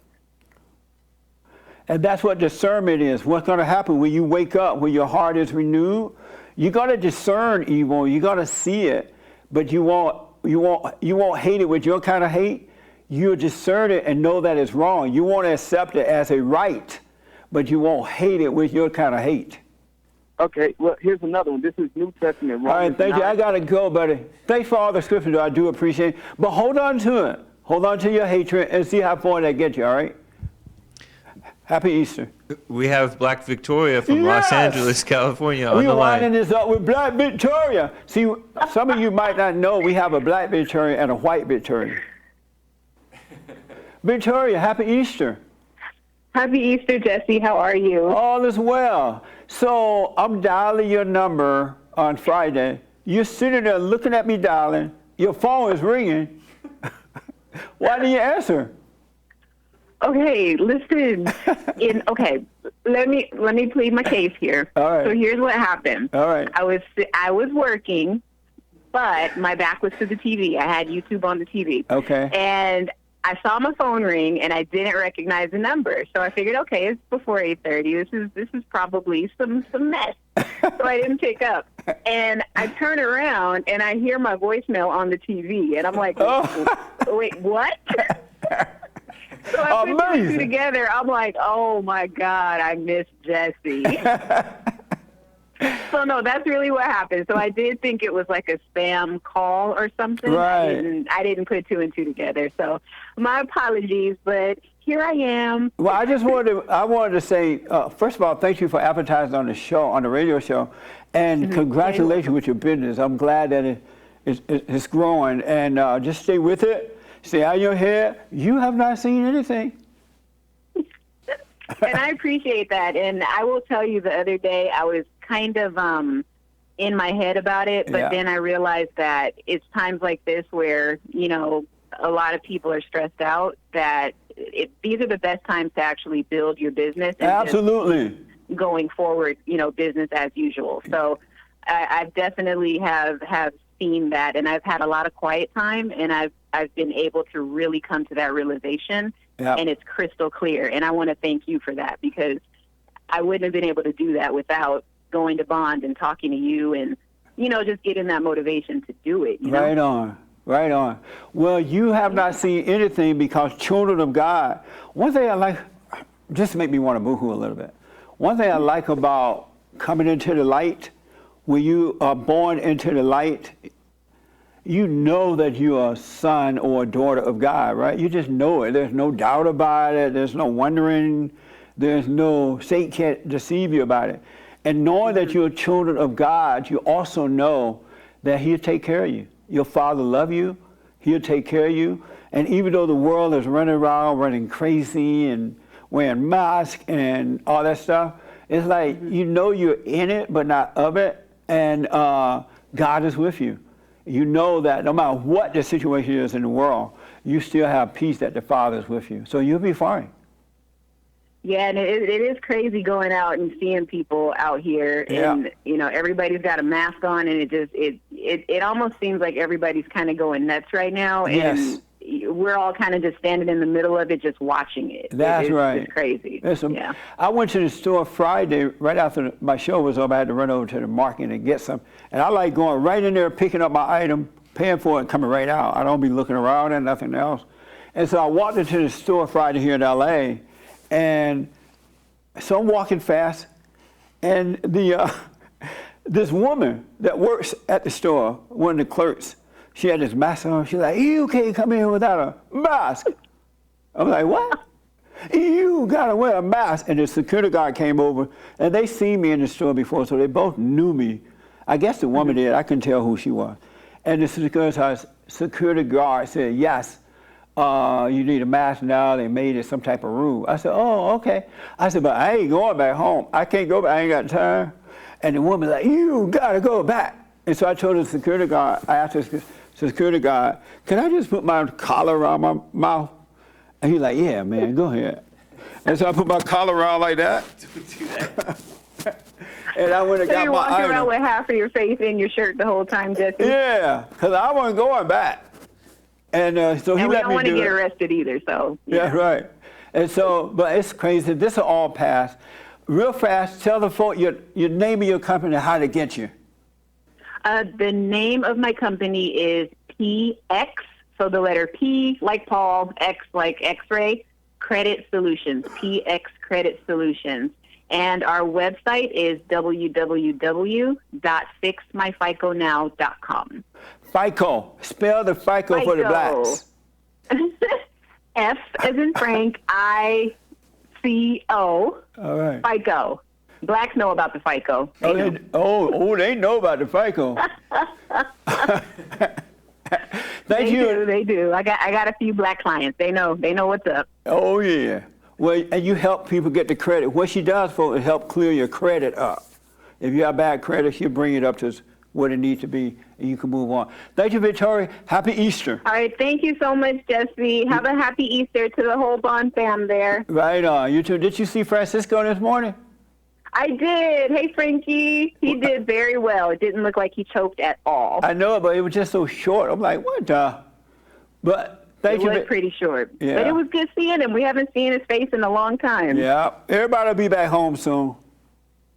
And that's what discernment is. What's going to happen when you wake up, when your heart is renewed? You're going to discern evil. You're going to see it, but you won't hate it with your kind of hate. You'll discern it and know that it's wrong. You won't accept it as a right, but you won't hate it with your kind of hate. Okay, well, here's another one. This is New Testament. All right, thank you. I got to go, buddy. Thanks for all the scriptures. I do appreciate it. But hold on to it. Hold on to your hatred and see how far that gets you, all right? Happy Easter. We have Black Victoria from Los Angeles, California on the line. We're winding this up with Black Victoria. See, some of you might not know we have a Black Victoria and a white Victoria. Victoria, happy Easter. Happy Easter, Jesse. How are you? All is well. So I'm dialing your number on Friday. You're sitting there looking at me dialing. Your phone is ringing. Why didn't you answer? Okay, listen. Let me plead my case here. All right. So here's what happened. All right. I was working, but my back was to the TV. I had YouTube on the TV. Okay. And I saw my phone ring, and I didn't recognize the number. So I figured, okay, it's before 8:30. This is probably some mess. So I didn't pick up. And I turn around, and I hear my voicemail on the TV, and I'm like, wait, what? So I put two and two together. I'm like, oh my God, I miss Jesse. So no, that's really what happened. So I did think it was like a spam call or something. Right. I didn't put two and two together. So my apologies, but here I am. Well, I wanted to say, first of all, thank you for advertising on the show, on the radio show, and congratulations with your business. I'm glad that it's growing, and just stay with it. Stay out of your head. You have not seen anything. And I appreciate that. And I will tell you, the other day I was kind of in my head about it, but then I realized that it's times like this where, a lot of people are stressed out, that these are the best times to actually build your business. And absolutely. Going forward, business as usual. So I definitely have seen that, and I've had a lot of quiet time, and I've been able to really come to that realization, and it's crystal clear. And I want to thank you for that, because I wouldn't have been able to do that without going to Bond and talking to you and, just getting that motivation to do it. Right on. Right on. Well, you have not seen anything, because children of God, one thing I like, just to make me want to boo-hoo a little bit, one thing I like about coming into the light, when you are born into the light, you know that you are a son or a daughter of God, right? You just know it. There's no doubt about it. There's no wondering. Satan can't deceive you about it. And knowing that you're children of God, you also know that He'll take care of you. Your Father loves you. He'll take care of you. And even though the world is running around, running crazy and wearing masks and all that stuff, it's like, you know you're in it, but not of it. And God is with you. You know that no matter what the situation is in the world, you still have peace that the Father is with you. So you'll be fine. Yeah, and it is crazy going out and seeing people out here, and you know everybody's got a mask on, and it almost seems like everybody's kind of going nuts right now, and we're all kind of just standing in the middle of it, just watching it. That's right. It's crazy. Yeah. I went to the store Friday right after my show was over. I had to run over to the market and get some, and I like going right in there, picking up my item, paying for it, and coming right out. I don't be looking around and nothing else. And so I walked into the store Friday here in L.A. And so I'm walking fast, and this woman that works at the store, one of the clerks, she had this mask on. She's like, "You can't come in without a mask." I'm like, "What? You gotta wear a mask." And the security guard came over, and they seen me in the store before, so they both knew me. I guess the woman did. I couldn't tell who she was. And the security guard said, "Yes. You need a mask now. They made it some type of rule." I said, "Oh, okay." I said, "But I ain't going back home. I can't go back. I ain't got time." And the woman like, "You gotta go back." And so I told the security guard, I asked the security guard, "Can I just put my collar around my mouth?" And he's like, "Yeah, man, go ahead." And so I put my collar around like that. Don't do that. And I went and got my you're walking item. around with half of your face in your shirt the whole time, Jesse. Yeah, because I wasn't going back. And so he let me do it. And we don't want to get arrested either, so. Yeah, right. And so, but it's crazy. This will all pass. Real fast, tell the folk your name of your company and how to get you. The name of my company is PX, so the letter P like Paul, X like X-ray, Credit Solutions, PX Credit Solutions. And our website is www.fixmyficonow.com. FICO. Spell the FICO for the blacks. F as in Frank, I-C-O. All right. FICO. Blacks know about the FICO. They know about the FICO. Thank you. They do. I got a few black clients. They know what's up. Oh yeah. Well, and you help people get the credit. What she does for is help clear your credit up. If you have bad credit, she'll bring it up to what it needs to be, and you can move on. Thank you, Victoria. Happy Easter. All right. Thank you so much, Jesse. Have a happy Easter to the whole Bond fam there. Right on. You too. Did you see Francisco this morning? I did. Hey, Frankie. He did very well. It didn't look like he choked at all. I know, but it was just so short. I'm like, what the? But thank you. It was pretty short. Yeah. But it was good seeing him. We haven't seen his face in a long time. Yeah. Everybody will be back home soon.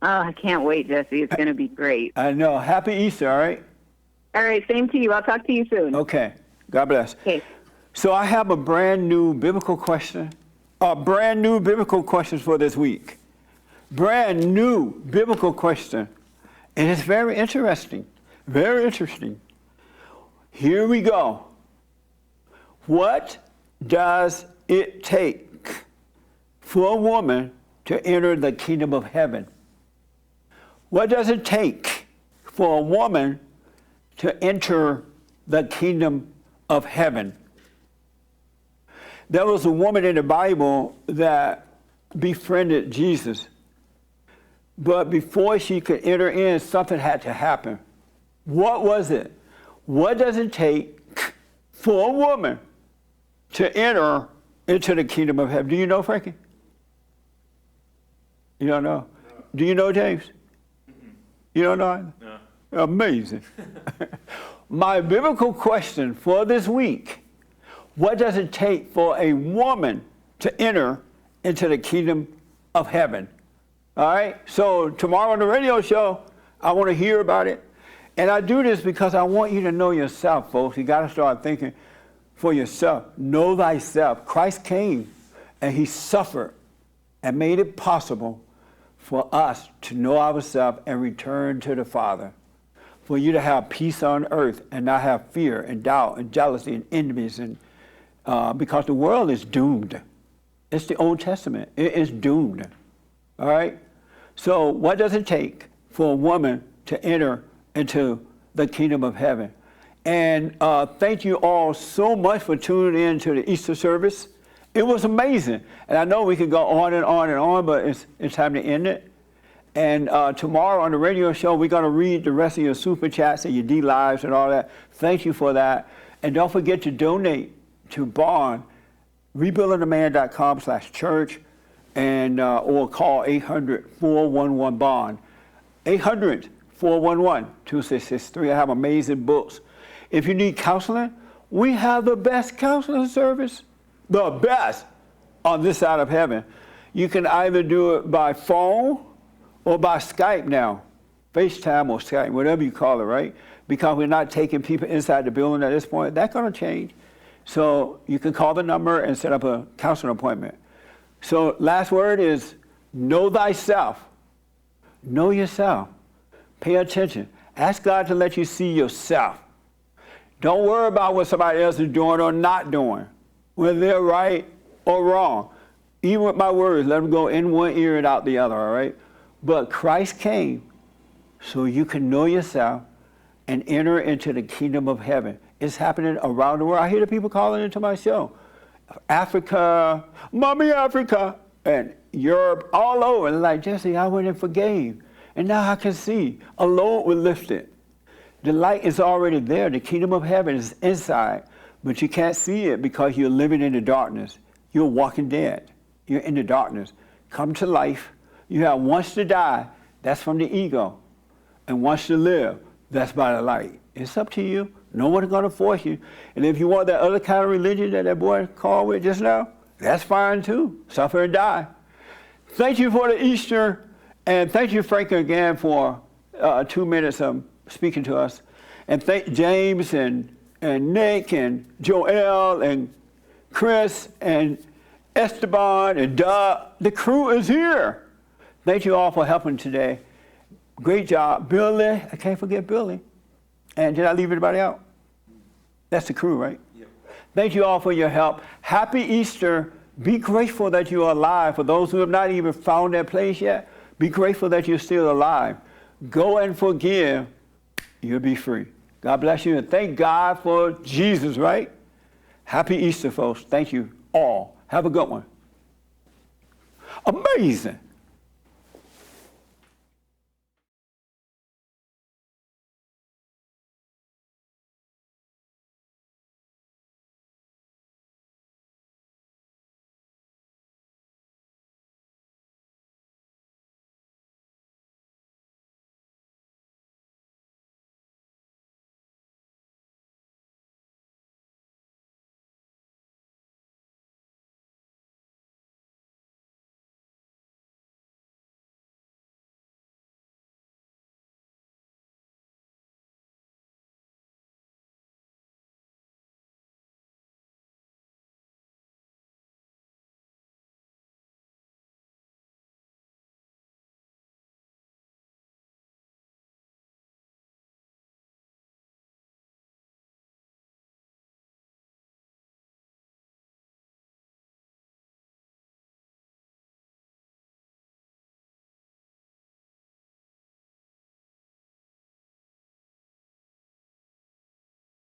Oh, I can't wait, Jesse. It's going to be great. I know. Happy Easter, all right? All right. Same to you. I'll talk to you soon. Okay. God bless. Okay. So I have a brand new biblical question. Brand new biblical questions for this week. Brand new biblical question. And it's very interesting. Very interesting. Here we go. What does it take for a woman to enter the kingdom of heaven? What does it take for a woman to enter the kingdom of heaven? There was a woman in the Bible that befriended Jesus. But before she could enter in, something had to happen. What was it? What does it take for a woman to enter into the kingdom of heaven? Do you know, Frankie? You don't know? No. Do you know, James? You don't know? No. Amazing. My biblical question for this week, what does it take for a woman to enter into the kingdom of heaven? All right? So tomorrow on the radio show, I want to hear about it. And I do this because I want you to know yourself, folks. You got to start thinking for yourself. Know thyself. Christ came and he suffered and made it possible for us to know ourselves and return to the Father. For you to have peace on earth and not have fear and doubt and jealousy and enemies, and because the world is doomed. It's the Old Testament. It is doomed. All right? So what does it take for a woman to enter into the kingdom of heaven? And thank you all so much for tuning in to the Easter service. It was amazing. And I know we could go on and on and on, but it's time to end it. And tomorrow on the radio show, we're going to read the rest of your super chats and your D lives and all that. Thank you for that. And don't forget to donate to Bond, rebuildingtheman.com/church, and or call 800-411-BOND. 800-411-2663. I have amazing books. If you need counseling, we have the best counseling service, the best on this side of heaven. You can either do it by phone or by Skype now, FaceTime or Skype, whatever you call it, right? Because we're not taking people inside the building at this point. That's going to change. So you can call the number and set up a counseling appointment. So last word is know thyself. Know yourself. Pay attention. Ask God to let you see yourself. Don't worry about what somebody else is doing or not doing, whether they're right or wrong. Even with my words, let them go in one ear and out the other, all right? But Christ came so you can know yourself and enter into the kingdom of heaven. It's happening around the world. I hear the people calling into my show. Africa, Mommy Africa, and Europe, all over. And like, Jesse, I went and forgave. And now I can see. A load was lifted. The light is already there. The kingdom of heaven is inside, but you can't see it because you're living in the darkness. You're walking dead. You're in the darkness. Come to life. You have once to die. That's from the ego. And once to live, that's by the light. It's up to you. No one's going to force you. And if you want that other kind of religion that boy called with just now, that's fine too. Suffer and die. Thank you for the Easter. And thank you, Frank, again for 2 minutes of speaking to us. And thank James and Nick and Joel and Chris and Esteban and Doug. The crew is here. Thank you all for helping today. Great job. Billy, I can't forget Billy. And did I leave anybody out? That's the crew, right? Yep. Thank you all for your help. Happy Easter. Be grateful that you are alive. For those who have not even found their place yet, be grateful that you're still alive. Go and forgive. You'll be free. God bless you, and thank God for Jesus, right? Happy Easter, folks. Thank you all. Have a good one. Amazing.